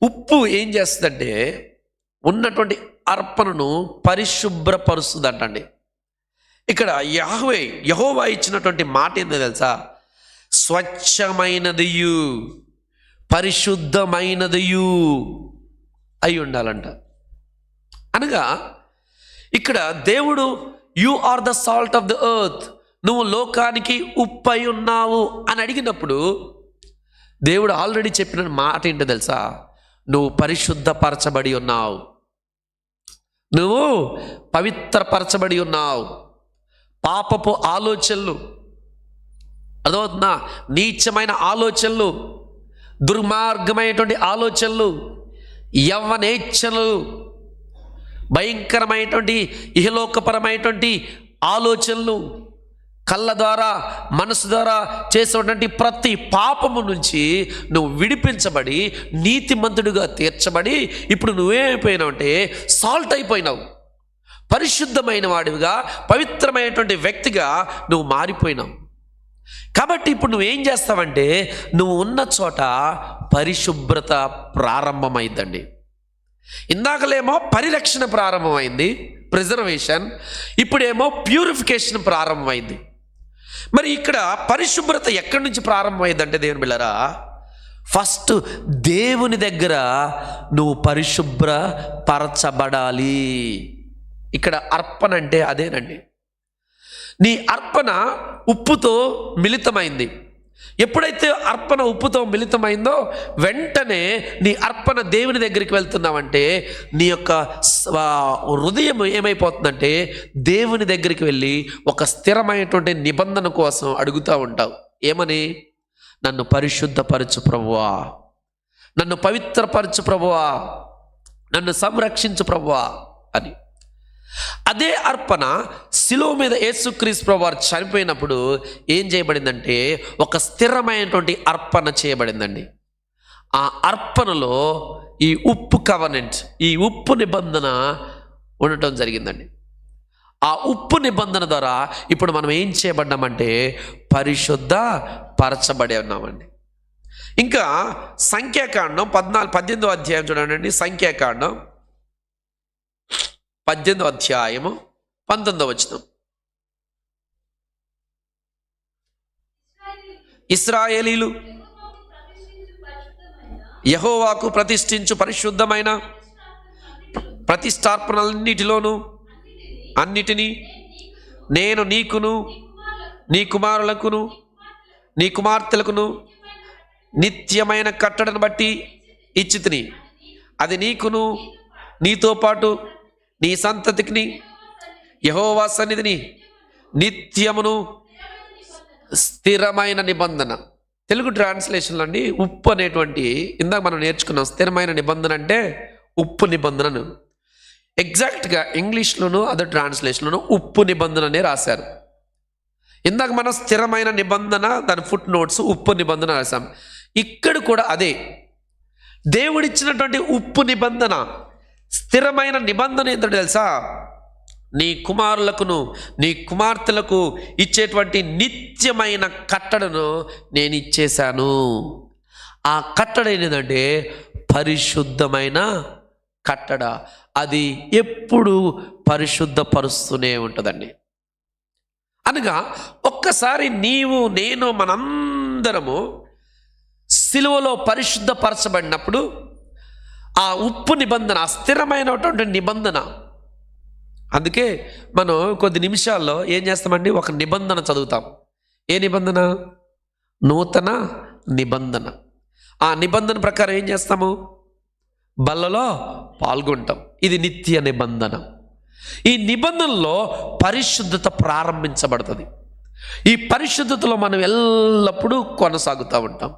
ఉప్పు ఏం చేస్తుందంటే ఉన్నటువంటి అర్పణను పరిశుభ్రపరుస్తుందంటండి. ఇక్కడ యెహోవా ఇచ్చినటువంటి మాట ఏందో తెలుసా? స్వచ్ఛమైనదియు పరిశుద్ధమైనదియు అయి ఉండాలంట. అనగా ఇక్కడ దేవుడు you are the salt of the earth, నువ్వు లోకానికి ఉప్పై ఉన్నావు అని అడిగినప్పుడు దేవుడు ఆల్రెడీ చెప్పిన మాట ఏంటో తెలుసా? నువ్వు పరిశుద్ధపరచబడి ఉన్నావు, నువ్వు పవిత్రపరచబడి ఉన్నావు. పాపపు ఆలోచనలు, అదవుతుందా? నీచమైన ఆలోచనలు, దుర్మార్గమైనటువంటి ఆలోచనలు, యవ్వనేచ్ఛలు, భయంకరమైనటువంటి ఇహలోకపరమైనటువంటి ఆలోచనలు, కళ్ళ ద్వారా మనసు ద్వారా చేసేటువంటి ప్రతి పాపము నుంచి నువ్వు విడిపించబడి నీతిమంతుడిగా తీర్చబడి ఇప్పుడు నువ్వేమైపోయినావు అంటే సాల్ట్ అయిపోయినావు. పరిశుద్ధమైన వాడివిగా, పవిత్రమైనటువంటి వ్యక్తిగా నువ్వు మారిపోయినావు. కాబట్టి ఇప్పుడు నువ్వేం చేస్తావంటే నువ్వు ఉన్న చోట పరిశుభ్రత ప్రారంభమైందండి. ఇందాకలేమో పరిరక్షణ ప్రారంభమైంది, ప్రిజర్వేషన్. ఇప్పుడేమో ప్యూరిఫికేషన్ ప్రారంభమైంది. మరి ఇక్కడ పరిశుభ్రత ఎక్కడి నుంచి ప్రారంభమైందంటే దేవుని బిడ్డలారా, ఫస్ట్ దేవుని దగ్గర నువ్వు పరిశుభ్ర పరచబడాలి. ఇక్కడ అర్పణ అంటే అదేనండి. నీ అర్పణ ఉప్పుతో మిళితమైంది. ఎప్పుడైతే అర్పణ ఉప్పుతో మిళితమైందో వెంటనే నీ అర్పణ దేవుని దగ్గరికి వెళ్తున్నావంటే నీ యొక్క హృదయం ఏమైపోతుందంటే దేవుని దగ్గరికి వెళ్ళి ఒక స్థిరమైనటువంటి నిబంధన కోసం అడుగుతూ ఉంటావు. ఏమని? నన్ను పరిశుద్ధపరచు ప్రభువా, నన్ను పవిత్రపరచు ప్రభువా, నన్ను సంరక్షించు ప్రభువా అని. అదే అర్పణ శిలువ మీద యేసుక్రీస్తు ప్రభువారు చనిపోయినప్పుడు ఏం చేయబడిందంటే ఒక స్థిరమైనటువంటి అర్పణ చేయబడిందండి. ఆ అర్పణలో ఈ ఉప్పు కవనెంట్, ఈ ఉప్పు నిబంధన ఉండటం జరిగిందండి. ఆ ఉప్పు నిబంధన ద్వారా ఇప్పుడు మనం ఏం చేయబడ్డామంటే పరిశుద్ధ పరచబడి ఉన్నామండి. ఇంకా సంఖ్యాకాండం 18వ అధ్యాయం చూడండి. సంఖ్యాకాండం 18వ అధ్యాయము 19వ వచనం. ఇశ్రాయేలీలు యెహోవాకు ప్రతిష్ఠించు పరిశుద్ధమైన ప్రతిష్టార్పణలన్నిటిలోనూ అన్నిటినీ నేను నీకును నీ కుమారులకును నీ కుమార్తెలకును నిత్యమైన కట్టడను బట్టి ఇచ్చితిని. అది నీకును నీతో పాటు నీ సంతతికి యెహోవా సన్నిధిని నిత్యమును స్థిరమైన నిబంధన. తెలుగు ట్రాన్స్లేషన్లో అండి ఉప్పు అనేటువంటి ఇందాక మనం నేర్చుకున్నాం. స్థిరమైన నిబంధన అంటే ఉప్పు నిబంధనను. ఎగ్జాక్ట్గా ఇంగ్లీష్లోను అదర్ ట్రాన్స్లేషన్లోను ఉప్పు నిబంధననే రాశారు. ఇందాక మనం స్థిరమైన నిబంధన, దాని ఫుట్ నోట్స్ ఉప్పు నిబంధన రాశాం. ఇక్కడ కూడా అదే దేవుడిచ్చినటువంటి ఉప్పు నిబంధన. స్థిరమైన నిబంధన ఏంటో తెలుసా? నీ కుమారులకును నీ కుమార్తెలకు ఇచ్చేటువంటి నిత్యమైన కట్టడను నేను ఇచ్చేశాను. ఆ కట్టడ ఏంటంటే పరిశుద్ధమైన కట్టడ. అది ఎప్పుడు పరిశుద్ధపరుస్తూనే ఉంటుందండి. అనగా ఒక్కసారి నీవు నేను మనందరము సిలువలో పరిశుద్ధపరచబడినప్పుడు ఆ ఉప్పు నిబంధన, స్థిరమైనటువంటి నిబంధన. అందుకే మనం కొద్ది నిమిషాల్లో ఏం చేస్తామండి, ఒక నిబంధన చదువుతాం. ఏ నిబంధన? నూతన నిబంధన. ఆ నిబంధన ప్రకారం ఏం చేస్తాము? బల్లలో పాల్గొంటాం. ఇది నిత్య నిబంధన. ఈ నిబంధనలో పరిశుద్ధత ప్రారంభించబడుతుంది. ఈ పరిశుద్ధతలో మనం ఎల్లప్పుడూ కొనసాగుతూ ఉంటాం.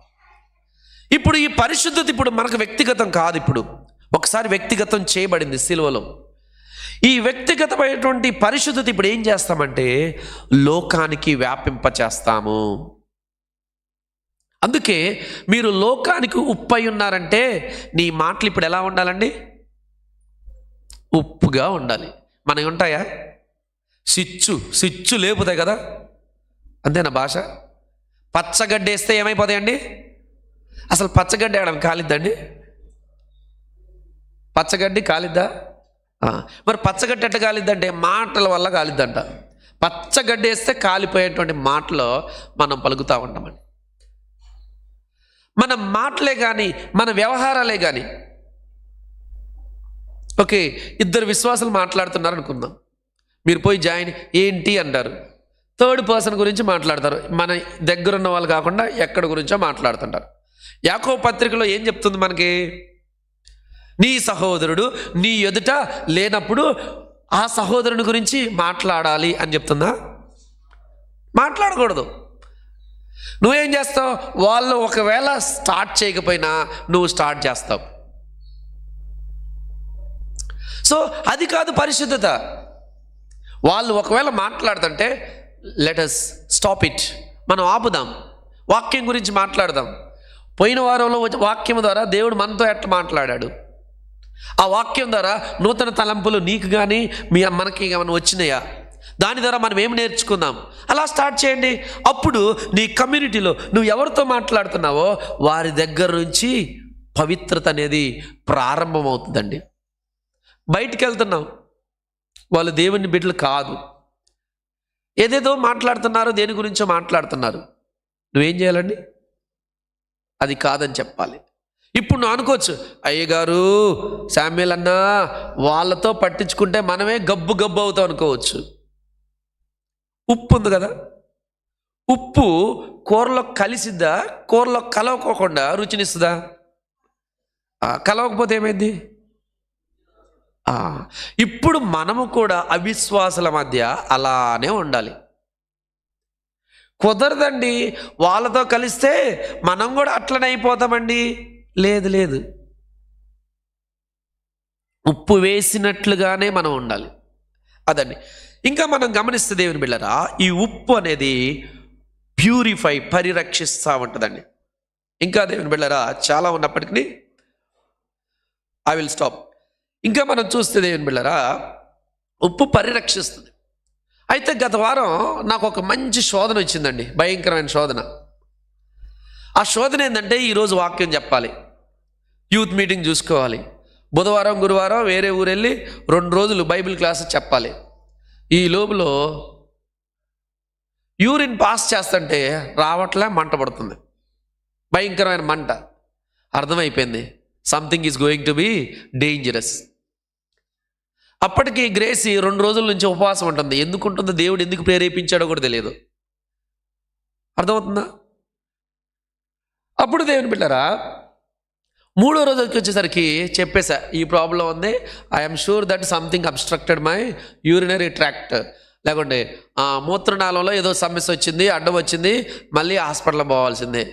ఇప్పుడు ఈ పరిశుద్ధత ఇప్పుడు మనకు వ్యక్తిగతం కాదు. ఇప్పుడు ఒకసారి వ్యక్తిగతం చేయబడింది సిలువలో. ఈ వ్యక్తిగతమైనటువంటి పరిశుద్ధత ఇప్పుడు ఏం చేస్తామంటే లోకానికి వ్యాపింపచేస్తాము. అందుకే మీరు లోకానికి ఉప్పు అయి ఉన్నారంటే నీ మాటలు ఇప్పుడు ఎలా ఉండాలండి? ఉప్పుగా ఉండాలి. మనవి ఉంటాయా? సిచ్చు లేపుతాయి కదా, అంతేనా భాష? పచ్చగడ్డి వేస్తే ఏమైపోతాయండి? అసలు పచ్చగడ్డి వేయడానికి కాలిద్దండి? పచ్చగడ్డి కాలిద్దా? మరి పచ్చగడ్డి ఎట్ట కాలిద్దంటే మాటల వల్ల కాలిద్దంట. పచ్చగడ్డి వేస్తే కాలిపోయేటువంటి మాటలు మనం పలుకుతూ ఉంటామండి. మన మాటలే కానీ మన వ్యవహారాలే కానీ, ఓకే, ఇద్దరు విశ్వాసులు మాట్లాడుతున్నారు అనుకుందాం. మీరు పోయి జాయిన్ ఏంటి అంటారు. థర్డ్ పర్సన్ గురించి మాట్లాడతారు. మన దగ్గర ఉన్న వాళ్ళు కాకుండా ఎక్కడ గురించో మాట్లాడుతుంటారు. యాకోబు పత్రికలో ఏం చెప్తుంది మనకి? నీ సహోదరుడు నీ ఎదుట లేనప్పుడు ఆ సహోదరుని గురించి మాట్లాడాలి అని చెప్తుందా? మాట్లాడకూడదు. నువ్వేం చేస్తావు? వాళ్ళు ఒకవేళ స్టార్ట్ చేయకపోయినా నువ్వు స్టార్ట్ చేస్తావు. సో అది కాదు పరిశుద్ధత. వాళ్ళు ఒకవేళ మాట్లాడుతుంటే లెట్ us స్టాప్ ఇట్, మనం ఆపుదాం, వాక్యం గురించి మాట్లాడదాం. పోయిన వారంలో వాక్యం ద్వారా దేవుడు మనతో ఎట్లా మాట్లాడాడు, ఆ వాక్యం ద్వారా నూతన తలంపులు నీకు కానీ మనకి ఏమైనా వచ్చినాయా, దాని ద్వారా మనం ఏం నేర్చుకుందాం, అలా స్టార్ట్ చేయండి. అప్పుడు నీ కమ్యూనిటీలో నువ్వు ఎవరితో మాట్లాడుతున్నావో వారి దగ్గర నుంచి పవిత్రత అనేది ప్రారంభమవుతుందండి. బయటికి వెళ్తున్నావు, వాళ్ళు దేవుని బిడ్డలు కాదు, ఏదేదో మాట్లాడుతున్నారు, దేని గురించో మాట్లాడుతున్నారు, నువ్వేం చేయాలండి? అది కాదని చెప్పాలి. ఇప్పుడు నువ్వు అనుకోవచ్చు, అయ్యగారు శామ్యుల్ అన్నా వాళ్ళతో పట్టించుకుంటే మనమే గబ్బు గబ్బు అవుతాం అనుకోవచ్చు. ఉప్పు ఉంది కదా, ఉప్పు కూరలో కలిసిద్దా, కూరలో కలవకోకుండా రుచినిస్తుందా? కలవకపోతే ఏమైంది? ఇప్పుడు మనము కూడా అవిశ్వాసుల మధ్య అలానే ఉండాలి. కుదరదండి, వాళ్ళతో కలిస్తే మనం కూడా అట్లనే అయిపోతామండి. లేదు, ఉప్పు వేసినట్లుగానే మనం ఉండాలి. అదండి. ఇంకా మనం గమనిస్తే దేవుని బిడ్డలారా, ఈ ఉప్పు అనేది పరిరక్షిస్తూ ఉంటుందండి. ఇంకా దేవుని బిడ్డలారా చాలా ఉన్నప్పటికీ ఐ విల్ స్టాప్. ఇంకా మనం చూస్తే దేవుని బిడ్డలారా, ఉప్పు పరిరక్షిస్తుంది. అయితే గత వారం నాకు ఒక మంచి శోధన వచ్చిందండి, భయంకరమైన శోధన. ఆ శోధన ఏంటంటే, ఈరోజు వాక్యం చెప్పాలి, యూత్ మీటింగ్ చూసుకోవాలి, బుధవారం గురువారం వేరే ఊరు వెళ్ళి 2 రోజులు బైబిల్ క్లాస్ చెప్పాలి. ఈ లోపల యూరిన్ పాస్ చేస్తుంటే రావట్లే, మంట పడుతుంది, భయంకరమైన మంట. అర్థమైపోయింది, something is going to be dangerous. అప్పటికి గ్రేసి 2 రోజుల నుంచి ఉపవాసం ఉంటుంది. ఎందుకు ఉంటుందో, దేవుడు ఎందుకు ప్రేరేపించాడో కూడా తెలియదు. అర్థమవుతుందా? అప్పుడు దేవుని బిడ్డలారా 3వ రోజుకి వచ్చేసరికి చెప్పేసా, ఈ ప్రాబ్లం ఉంది, I'm sure that something obstructed my urinary tract, లేకుంటే మూత్రనాళంలో ఏదో సమస్య వచ్చింది, అడ్డం వచ్చింది, మళ్ళీ హాస్పిటల్ పోవాల్సిందే.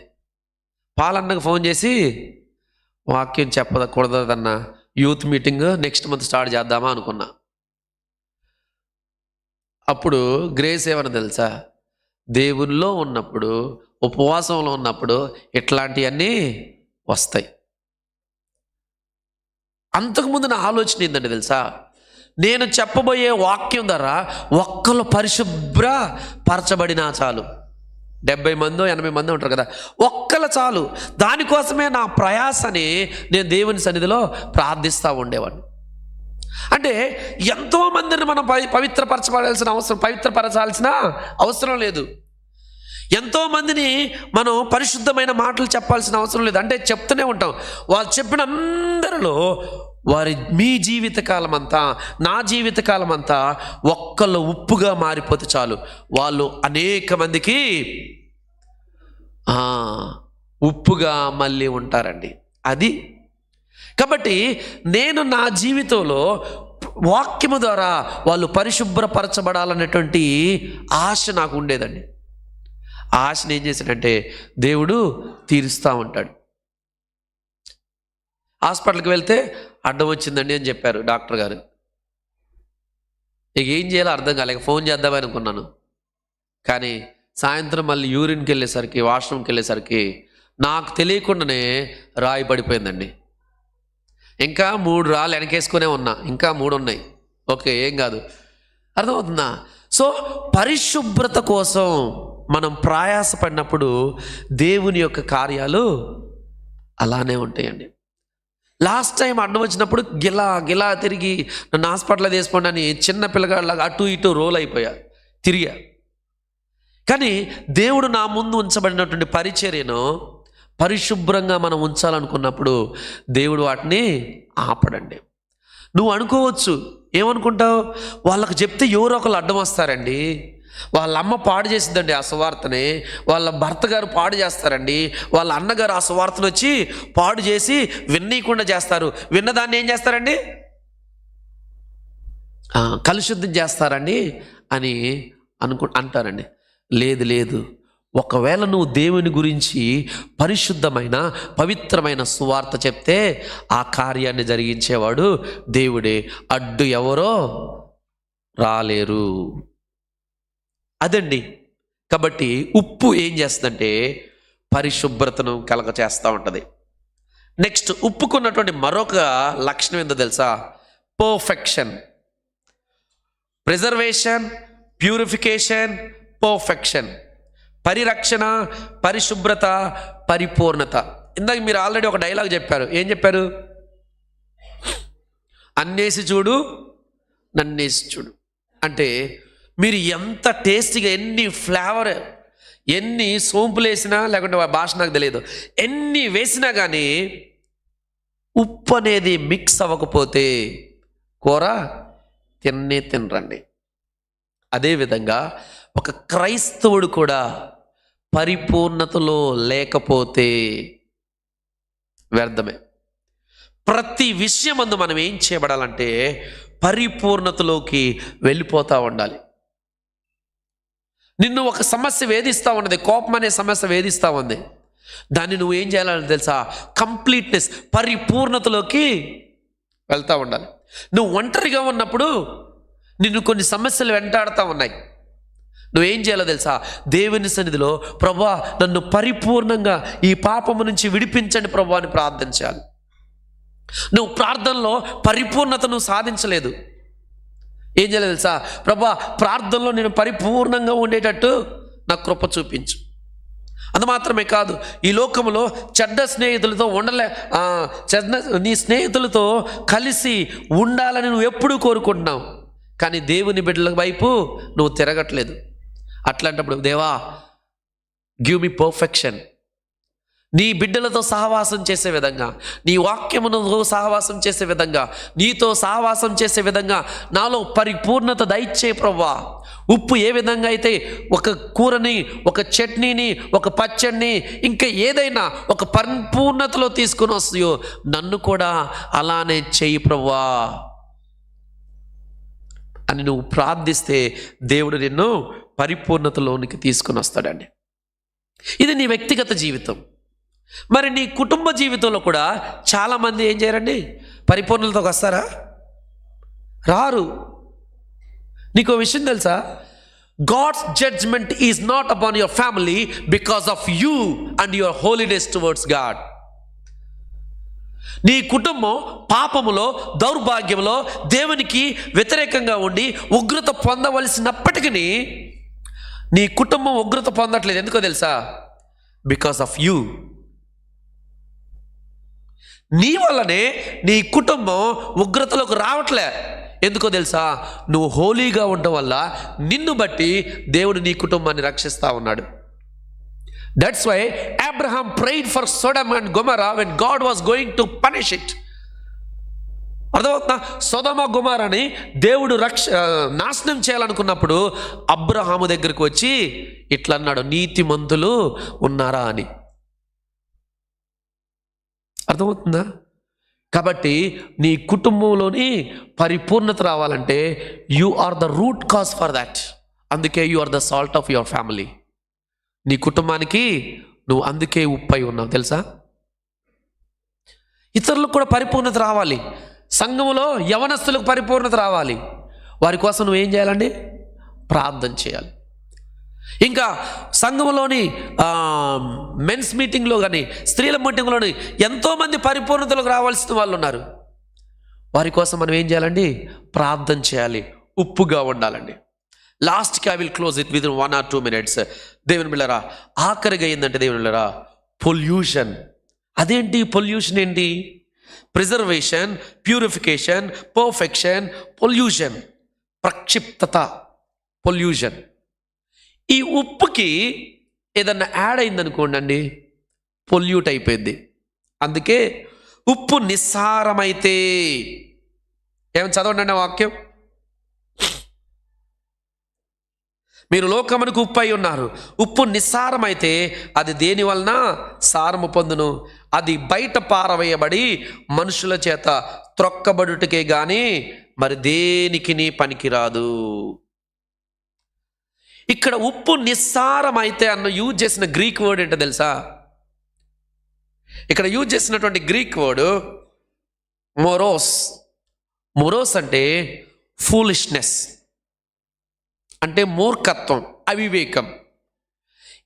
పాలన్నకు ఫోన్ చేసి, వాక్యం చెప్పకూడదన్న, youth meeting next month start చేద్దామా అనుకున్నా. అప్పుడు గ్రేస్ ఏమన్నా తెలుసా, దేవునిలో ఉన్నప్పుడు, ఉపవాసంలో ఉన్నప్పుడు ఇట్లాంటివన్నీ వస్తాయి. అంతకుముందు నా ఆలోచన ఏంటంటే తెలుసా, నేను చెప్పబోయే వాక్యం ద్వారా ఒక్కరు పరిశుభ్ర పరచబడినా చాలు. 70 మందో 80 మందో ఉంటారు కదా, ఒక్కరు చాలు. దానికోసమే నా ప్రయాసని నేను దేవుని సన్నిధిలో ప్రార్థిస్తూ ఉండేవాడిని. అంటే ఎంతోమందిని మనం పవిత్రపరచాల్సిన అవసరం లేదు. ఎంతోమందిని మనం పరిశుద్ధమైన మాటలు చెప్పాల్సిన అవసరం లేదు. అంటే చెప్తూనే ఉంటాం. వాళ్ళు చెప్పిన అందరిలో మీ జీవితకాలం అంతా, నా జీవితకాలం అంతా ఒక్కళ్ళు ఉప్పుగా మారిపోతే చాలు, వాళ్ళు అనేక మందికి ఉప్పుగా మళ్ళీ ఉంటారండి. అది కాబట్టి నేను నా జీవితంలో వాక్యము ద్వారా వాళ్ళు పరిశుభ్రపరచబడాలనేటువంటి ఆశ నాకు ఉండేదండి. ఆ ఆశను ఏం చేశాడంటే దేవుడు తీరుస్తూ ఉంటాడు. హాస్పిటల్కి వెళ్తే అడ్డం వచ్చిందండి అని చెప్పారు డాక్టర్ గారు. ఇక ఏం చేయాలో అర్థం కాలేక ఫోన్ చేద్దామని అనుకున్నాను. కానీ సాయంత్రం మళ్ళీ యూరిన్కి వెళ్ళేసరికి, వాష్రూమ్కి వెళ్ళేసరికి నాకు తెలియకుండానే రాయి పడిపోయిందండి. ఇంకా 3 రాళ్ళు వెనకేసుకునే ఉన్నా, ఇంకా 3 ఉన్నాయి. ఓకే, ఏం కాదు, అర్థమవుతుందా? సో పరిశుభ్రత కోసం మనం ప్రయాసపడినప్పుడు దేవుని యొక్క కార్యాలు అలానే ఉంటాయండి. లాస్ట్ టైం అడ్డం వచ్చినప్పుడు గిలా తిరిగి నన్ను హాస్పిటల్లో తీసుకోండి అని చిన్న పిల్లగాళ్ళలాగా అటు ఇటు రోల్ అయిపోయా, తిరిగా. కానీ దేవుడు నా ముందు ఉంచబడినటువంటి పరిచర్యను పరిశుభ్రంగా మనం ఉంచాలనుకున్నప్పుడు దేవుడు వాటిని ఆపడండి. నువ్వు అనుకోవచ్చు, ఏమనుకుంటావు, వాళ్ళకు చెప్తే ఎవరో ఒకళ్ళు అడ్డం వస్తారండి, వాళ్ళ అమ్మ పాడు చేసిందండి ఆ సువార్తని, వాళ్ళ భర్త గారు పాడు చేస్తారండి, వాళ్ళ అన్నగారు ఆ సువార్తను వచ్చి పాడు చేసి విన్నీయకుండా చేస్తారు, విన్నదాన్ని ఏం చేస్తారండి, కలుషిద్ధం చేస్తారండి అని అంటారండి. లేదు, ఒకవేళ నువ్వు దేవుని గురించి పరిశుద్ధమైన పవిత్రమైన సువార్త చెప్తే ఆ కార్యాన్ని జరిగించేవాడు దేవుడే, అడ్డు ఎవరో రాలేరు. అదండి. కాబట్టి ఉప్పు ఏం చేస్తుందంటే పరిశుభ్రతను కలగ చేస్తూ ఉంటుంది. నెక్స్ట్, ఉప్పుకున్నటువంటి మరొక లక్షణం ఏందో తెలుసా, పర్ఫెక్షన్, ప్రిజర్వేషన్, ప్యూరిఫికేషన్, పర్ఫెక్షన్. పరిరక్షణ, పరిశుభ్రత, పరిపూర్ణత. ఇందాక మీరు ఆల్రెడీ ఒక డైలాగ్ చెప్పారు. ఏం చెప్పారు? అన్నేసి చూడు, నన్నేసి చూడు. అంటే మీరు ఎంత టేస్టీగా, ఎన్ని ఫ్లేవర్, ఎన్ని సోంపులు వేసినా, లేకుంటే భాష నాకు తెలియదు, ఎన్ని వేసినా కానీ ఉప్పు అనేది మిక్స్ అవ్వకపోతే కూర తినరండి. అదేవిధంగా ఒక క్రైస్తవుడు కూడా పరిపూర్ణతలో లేకపోతే వ్యర్థమే. ప్రతి విషయమందు మనం ఏం చేయబడాలంటే పరిపూర్ణతలోకి వెళ్ళిపోతూ ఉండాలి. నిన్ను ఒక సమస్య వేధిస్తూ ఉన్నది, కోపం అనే సమస్య వేధిస్తూ ఉంది. దాన్ని నువ్వు ఏం చేయాలని తెలుసా? కంప్లీట్నెస్, పరిపూర్ణతలోకి వెళ్తూ ఉండాలి. నువ్వు ఒంటరిగా ఉన్నప్పుడు నిన్ను కొన్ని సమస్యలు వెంటాడుతూ ఉన్నాయి. నువ్వేం చేయాలో తెలుసా? దేవుని సన్నిధిలో, ప్రభువా నన్ను పరిపూర్ణంగా ఈ పాపము నుంచి విడిపించండి ప్రభువా అని ప్రార్థించాలి. నువ్వు ప్రార్థనలో పరిపూర్ణత నువ్వు సాధించలేదు, ఏం చేయాలో తెలుసా? ప్రభువా ప్రార్థనలో నేను పరిపూర్ణంగా ఉండేటట్టు నాకు కృప చూపించు. అది మాత్రమే కాదు, ఈ లోకంలో చెడ్డ స్నేహితులతో నీ స్నేహితులతో కలిసి ఉండాలని నువ్వు ఎప్పుడూ కోరుకుంటున్నావు, కానీ దేవుని బిడ్డల వైపు నువ్వు తిరగట్లేదు. అట్లాంటప్పుడు దేవా గివ్ మీ పర్ఫెక్షన్. నీ బిడ్డలతో సహవాసం చేసే విధంగా, నీ వాక్యముతో సహవాసం చేసే విధంగా, నీతో సహవాసం చేసే విధంగా నాలో పరిపూర్ణత దయచే ప్రభువా. ఉప్పు ఏ విధంగా అయితే ఒక కూరని, ఒక చట్నీని, ఒక పచ్చడిని, ఇంకా ఏదైనా ఒక పరిపూర్ణతలో తీసుకుని వస్తాయో, నన్ను కూడా అలానే చెయ్యి ప్రభువా అని నువ్వు ప్రార్థిస్తే దేవుడు నిన్ను పరిపూర్ణతలోనికి తీసుకుని వస్తాడండి. ఇది నీ వ్యక్తిగత జీవితం. మరి నీ కుటుంబ జీవితంలో కూడా చాలామంది ఏం చేయరండి? పరిపూర్ణతలోకి వస్తారా? రారు. నీకు విషయం తెలుసా? God's judgment is not upon your family because of you and your holiness towards God. నీ కుటుంబం పాపములో, దౌర్భాగ్యంలో, దేవునికి వ్యతిరేకంగా ఉండి ఉగ్రత పొందవలసినప్పటికీ నీ కుటుంబం ఉగ్రత పొందట్లేదు. ఎందుకో తెలుసా? Because of you. నీ వల్లనే నీ కుటుంబం ఉగ్రతలోకి రావట్లే. ఎందుకో తెలుసా? నువ్వు హోలీగా ఉండటం వల్ల నిన్ను బట్టి దేవుడు నీ కుటుంబాన్ని రక్షిస్తూ ఉన్నాడు. That's why Abraham prayed for Sodom and Gomorrah when God was going to punish it. అర్థమవుతుందా? సొదొమ గొమొర్రాని దేవుడు నాశనం చేయాలనుకున్నప్పుడు అబ్రహాము దగ్గరికి వచ్చి ఇట్లా అన్నాడు, నీతిమంతులు ఉన్నారా అని. అర్థమవుతుందా? కాబట్టి నీ కుటుంబంలోని పరిపూర్ణత రావాలంటే you are the root cause for that. అందుకే you are the salt of your family. నీ కుటుంబానికి నువ్వు అందుకే ఉప్పై ఉన్నావు తెలుసా? ఇతరులకు కూడా పరిపూర్ణత రావాలి. సంఘములో యవనస్తులకు పరిపూర్ణత రావాలి. వారి కోసం నువ్వేం చేయాలండి? ప్రార్థన చేయాలి. ఇంకా సంఘములోని మెన్స్ మీటింగ్లో కానీ, స్త్రీల మీటింగ్లోని ఎంతోమంది పరిపూర్ణతలకు రావాల్సిన వాళ్ళు ఉన్నారు. వారి కోసం మనం ఏం చేయాలండి? ప్రార్థన చేయాలి, ఉప్పుగా ఉండాలండి. లాస్ట్కి I will close it with 1 or 2 minutes. దేవుని బిళ్ళరా, ఆఖరిగా ఏంటంటే దేవుని బిళ్ళరా, పొల్యూషన్. అదేంటి పొల్యూషన్? ఏంటి? ప్రిజర్వేషన్, ప్యూరిఫికేషన్, పర్ఫెక్షన్, పొల్యూషన్, ప్రక్షిప్తత, పొల్యూషన్. ఈ ఉప్పుకి ఏదన్నా యాడ్ అయిందనుకోండి, పొల్యూట్ అయిపోయింది. అందుకే ఉప్పు నిస్సారమైతే, ఏమని చదవండి ఆ వాక్యం. మీరు లోకమునకు ఉప్పు అయి ఉన్నారు. ఉప్పు నిస్సారమైతే అది దేని వలన సారము పొందును? అది బయట పారవేయబడి మనుషుల చేత త్రొక్కబడుటకే గాని మరి దేనికి పనికిరాదు. ఇక్కడ ఉప్పు నిస్సారమైతే అన్న యూజ్ చేసిన గ్రీక్ వర్డ్ ఏంటో తెలుసా? ఇక్కడ యూజ్ చేసినటువంటి గ్రీక్ వర్డ్ మొరోస్. మొరోస్ అంటే ఫూలిష్నెస్, అంటే మూర్ఖత్వం, అవివేకం.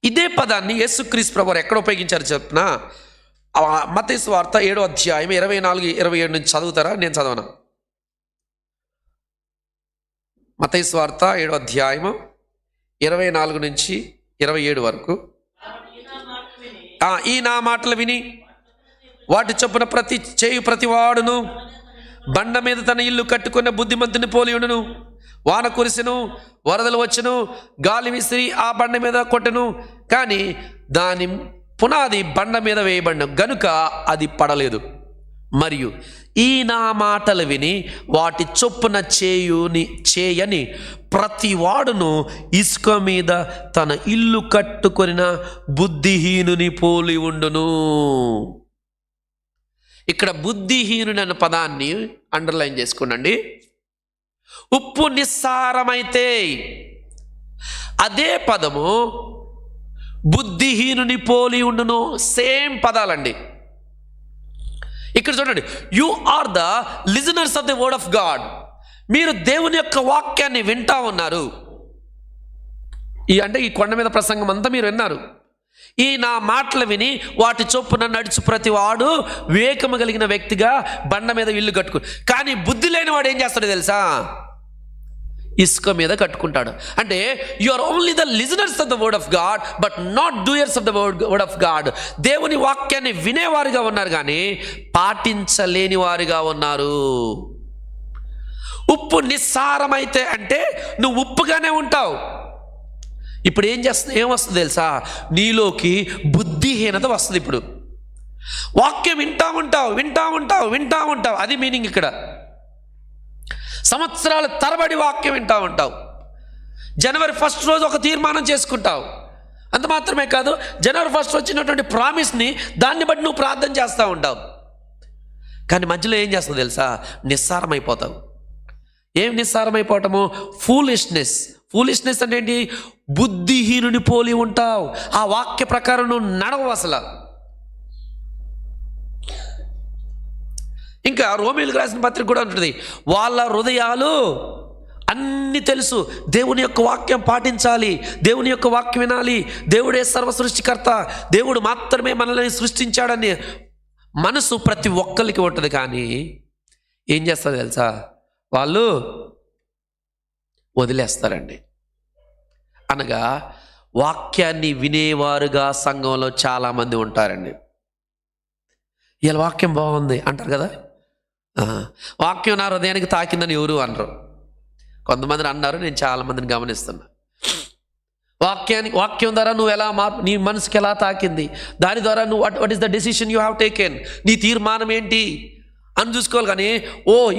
ఇదే పదాన్ని యేసుక్రీస్తు ప్రభువారు ఎక్కడ ఉపయోగించారు చెప్తున్నా? మత్తయి సువార్త 7వ అధ్యాయం 24-27 నుంచి చదువుతారా? నేను చదవను. మత్తయి సువార్త 7వ అధ్యాయము 24 నుంచి 27 వరకు. ఈ నా మాటలు విని వాటి చొప్పున ప్రతి వాడును బండ మీద తన ఇల్లు కట్టుకున్న బుద్ధిమంతుని పోలి ఉండును. వాన కురిసెను, వరదలు వచ్చెను, గాలి విసిరి ఆ బండ మీద కొట్టెను, కానీ దాని పునాది బండ మీద వేయబడిన గనుక అది పడలేదు. మరియు ఈ నా మాటలు విని వాటి చొప్పున చేయని ప్రతి వాడును ఇసుక మీద తన ఇల్లు కట్టుకొనిన బుద్ధిహీనుని పోలి ఉండును. ఇక్కడ బుద్ధిహీనుని అన్న పదాన్ని అండర్లైన్ చేసుకోండి. ఉప్పు నిస్సారమైతే అదే పదము బుద్ధిహీనుని పోలి ఉండును. సేమ్ పదాలండి. ఇక్కడ చూడండి, you are the listeners of the word of God. మీరు దేవుని యొక్క వాక్యాన్ని వింటా ఉన్నారు. ఈ కొండ మీద ప్రసంగం అంతా మీరు విన్నారు. ఈ నా మాటలు విని వాటి చొప్పున నడుచు ప్రతి వాడు వివేకము కలిగిన వ్యక్తిగా బండ మీద ఇల్లు కట్టుకు. కానీ బుద్ధి లేని వాడు ఏం చేస్తాడో తెలుసా? ఇసుక మీద కట్టుకుంటాడు. అంటే you are only the listeners of the word of God but not doers of the word of God. దేవుని వాక్యాన్ని వినేవారుగా ఉన్నారు కానీ పాటించలేని వారుగా ఉన్నారు. ఉప్పు నిస్సారమైతే అంటే నువ్వు ఉప్పుగానే ఉంటావు. ఇప్పుడు ఏమొస్తుంది తెలుసా? నీలోకి బుద్ధిహీనత వస్తుంది. ఇప్పుడు వాక్యం వింటా ఉంటావు. అది మీనింగ్ ఇక్కడ. సంవత్సరాల తరబడి వాక్యం వింటా ఉంటావు. జనవరి 1 రోజు ఒక తీర్మానం చేసుకుంటావు. అంత మాత్రమే కాదు, జనవరి 1 వచ్చినటువంటి ప్రామిస్ని దాన్ని బట్టి నువ్వు ప్రార్థన చేస్తూ ఉంటావు. కానీ మధ్యలో ఏం చేస్తావు తెలుసా? నిస్సారమైపోతావు. ఏం నిస్సారమైపోవటము? ఫూలిష్నెస్ అంటే ఏంటి? బుద్ధిహీనుని పోలి ఉంటావు. ఆ వాక్య ప్రకారం నువ్వు నడవవు అసలు. ఇంకా రోమీయులకు రాసిన పత్రిక కూడా ఉంటుంది, వాళ్ళ హృదయాలు అన్నీ తెలుసు, దేవుని యొక్క వాక్యం పాటించాలి, దేవుని యొక్క వాక్యం వినాలి, దేవుడే సర్వ సృష్టికర్త, దేవుడు మాత్రమే మనల్ని సృష్టించాడని మనసు ప్రతి ఒక్కరికి ఉంటుంది. కానీ ఏం చేస్తారు తెలుసా? వాళ్ళు వదిలేస్తారండి. అనగా వాక్యాన్ని వినేవారుగా సంఘంలో చాలామంది ఉంటారండి. ఇలా వాక్యం బాగుంది అంటారు కదా, వాక్యం నా హృదయానికి తాకిందని ఎవరు అనరు. కొంతమంది అన్నారు, నేను చాలామందిని గమనిస్తున్నా. వాక్యం ద్వారా నువ్వు ఎలా నీ మనసుకి ఎలా తాకింది, దాని ద్వారా నువ్వు what is the decision you have taken, నీ తీర్మానం ఏంటి అని చూసుకోవాలి. కానీ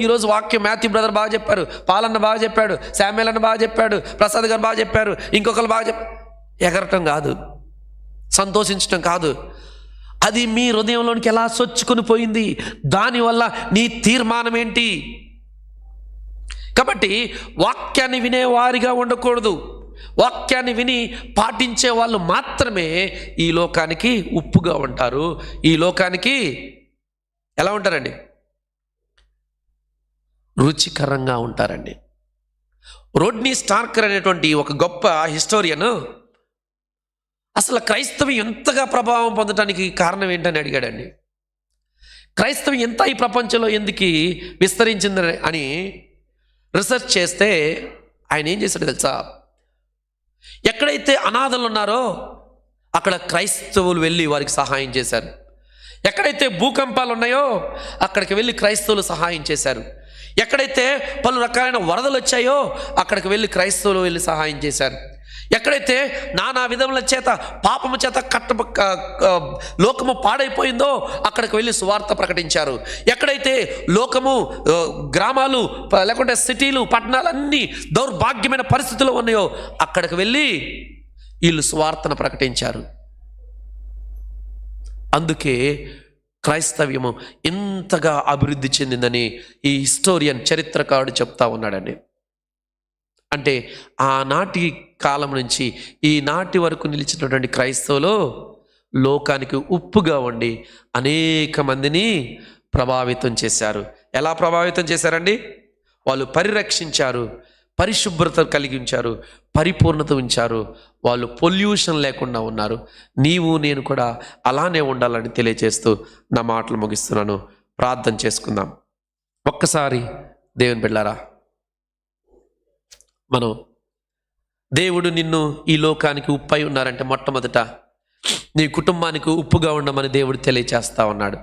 ఈరోజు వాక్యం మాథ్యూ బ్రదర్ బాగా చెప్పారు, పాలన్న బాగా చెప్పాడు, శామ్యుల్ అన్న బాగా చెప్పాడు, ప్రసాద్ గారు బాగా చెప్పారు, ఇంకొకరు బాగా చెప్పారు, ఎగరటం కాదు, సంతోషించటం కాదు. అది మీ హృదయంలోనికి ఎలా సొచ్చుకొని పోయింది, దానివల్ల నీ తీర్మానం ఏంటి? కాబట్టి వాక్యాన్ని వినేవారిగా ఉండకూడదు. వాక్యాన్ని విని పాటించే వాళ్ళు మాత్రమే ఈ లోకానికి ఉప్పుగా ఉంటారు. ఈ లోకానికి ఎలా ఉంటారండి? రుచికరంగా ఉంటారండి. రోడ్నీ స్టార్కర్ అనేటువంటి ఒక గొప్ప హిస్టోరియన్ అసలు క్రైస్తవం ఎంతగా ప్రభావం పొందడానికి కారణం ఏంటని అడిగాడండి. క్రైస్తవం ఎంత ఈ ప్రపంచంలో ఎందుకు విస్తరించింది అని రీసెర్చ్ చేస్తే ఆయన ఏం చేశాడు తెలుసా? ఎక్కడైతే అనాథలు ఉన్నారో అక్కడ క్రైస్తవులు వెళ్ళి వారికి సహాయం చేశారు. ఎక్కడైతే భూకంపాలు ఉన్నాయో అక్కడికి వెళ్ళి క్రైస్తవులు సహాయం చేశారు. ఎక్కడైతే పలు రకాలైన వరదలు వచ్చాయో అక్కడికి వెళ్ళి క్రైస్తవులు వెళ్ళి సహాయం చేశారు. ఎక్కడైతే నానా విధముల చేత పాపము చేత లోకము పాడైపోయిందో అక్కడికి వెళ్ళి సువార్త ప్రకటించారు. ఎక్కడైతే లోకము, గ్రామాలు, లేకుంటే సిటీలు, పట్టణాలన్నీ దౌర్భాగ్యమైన పరిస్థితులు ఉన్నాయో అక్కడికి వెళ్ళి వీళ్ళు సువార్తను ప్రకటించారు. అందుకే క్రైస్తవ్యము ఎంతగా అభివృద్ధి చెందిందని ఈ హిస్టోరియన్, చరిత్రకారుడు చెప్తా ఉన్నాడండి. అంటే ఆనాటి కాలం నుంచి ఈనాటి వరకు నిలిచినటువంటి క్రైస్తవులు లోకానికి ఉప్పుగా ఉండి అనేక మందిని ప్రభావితం చేశారు. ఎలా ప్రభావితం చేశారండి? వాళ్ళు పరిరక్షించారు, పరిశుభ్రత కలిగించారు, పరిపూర్ణత ఉంచారు. వాళ్ళు పొల్యూషన్ లేకుండా ఉన్నారు. నీవు నేను కూడా అలానే ఉండాలని తెలియజేస్తూ నా మాటలు ముగిస్తున్నాను. ప్రార్థన చేసుకుందాం. ఒక్కసారి దేవుని బిడ్డలారా మనం దేవుడు నిన్ను ఈ లోకానికి ఉప్పై ఉన్నారంటే మొట్టమొదట నీ కుటుంబానికి ఉప్పుగా ఉండమని దేవుడు తెలియచేస్తా ఉన్నాడు.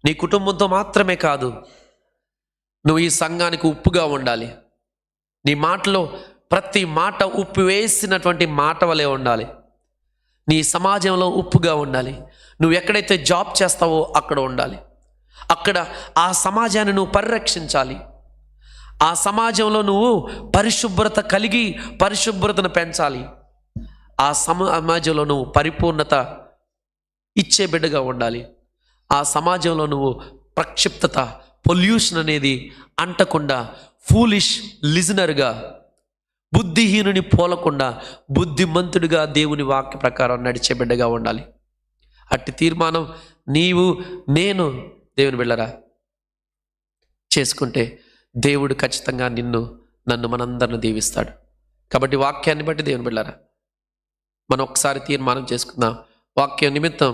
నీ కుటుంబంతో మాత్రమే కాదు, నువ్వు ఈ సంఘానికి ఉప్పుగా ఉండాలి. నీ మాటలో ప్రతి మాట ఉప్పు వేసినటువంటి మాట వలె ఉండాలి. నీ సమాజంలో ఉప్పుగా ఉండాలి. నువ్వు ఎక్కడైతే జాబ్ చేస్తావో అక్కడ ఉండాలి. అక్కడ ఆ సమాజాన్ని నువ్వు పరిరక్షించాలి. ఆ సమాజంలో నువ్వు పరిశుభ్రత కలిగి పరిశుభ్రతను పెంచాలి. ఆ సమాజంలో నువ్వు పరిపూర్ణత ఇచ్చే బిడ్డగా ఉండాలి. ఆ సమాజంలో నువ్వు ప్రక్షిప్తత, పొల్యూషన్ అనేది అంటకుండా ఫూలిష్ లిజనర్గా, బుద్ధిహీనుని పోలకుండా బుద్ధిమంతుడిగా దేవుని వాక్య ప్రకారం నడిచే బిడ్డగా ఉండాలి. అట్టి తీర్మానం నీవు నేను దేవుని బిడ్డరా చేసుకుంటే దేవుడు ఖచ్చితంగా నన్ను మనందరిని దీవిస్తాడు. కాబట్టి వాక్యాన్ని బట్టి దేవుని బిడ్డరా మనం ఒకసారి తీర్మానం చేసుకుందాం. వాక్యం నిమిత్తం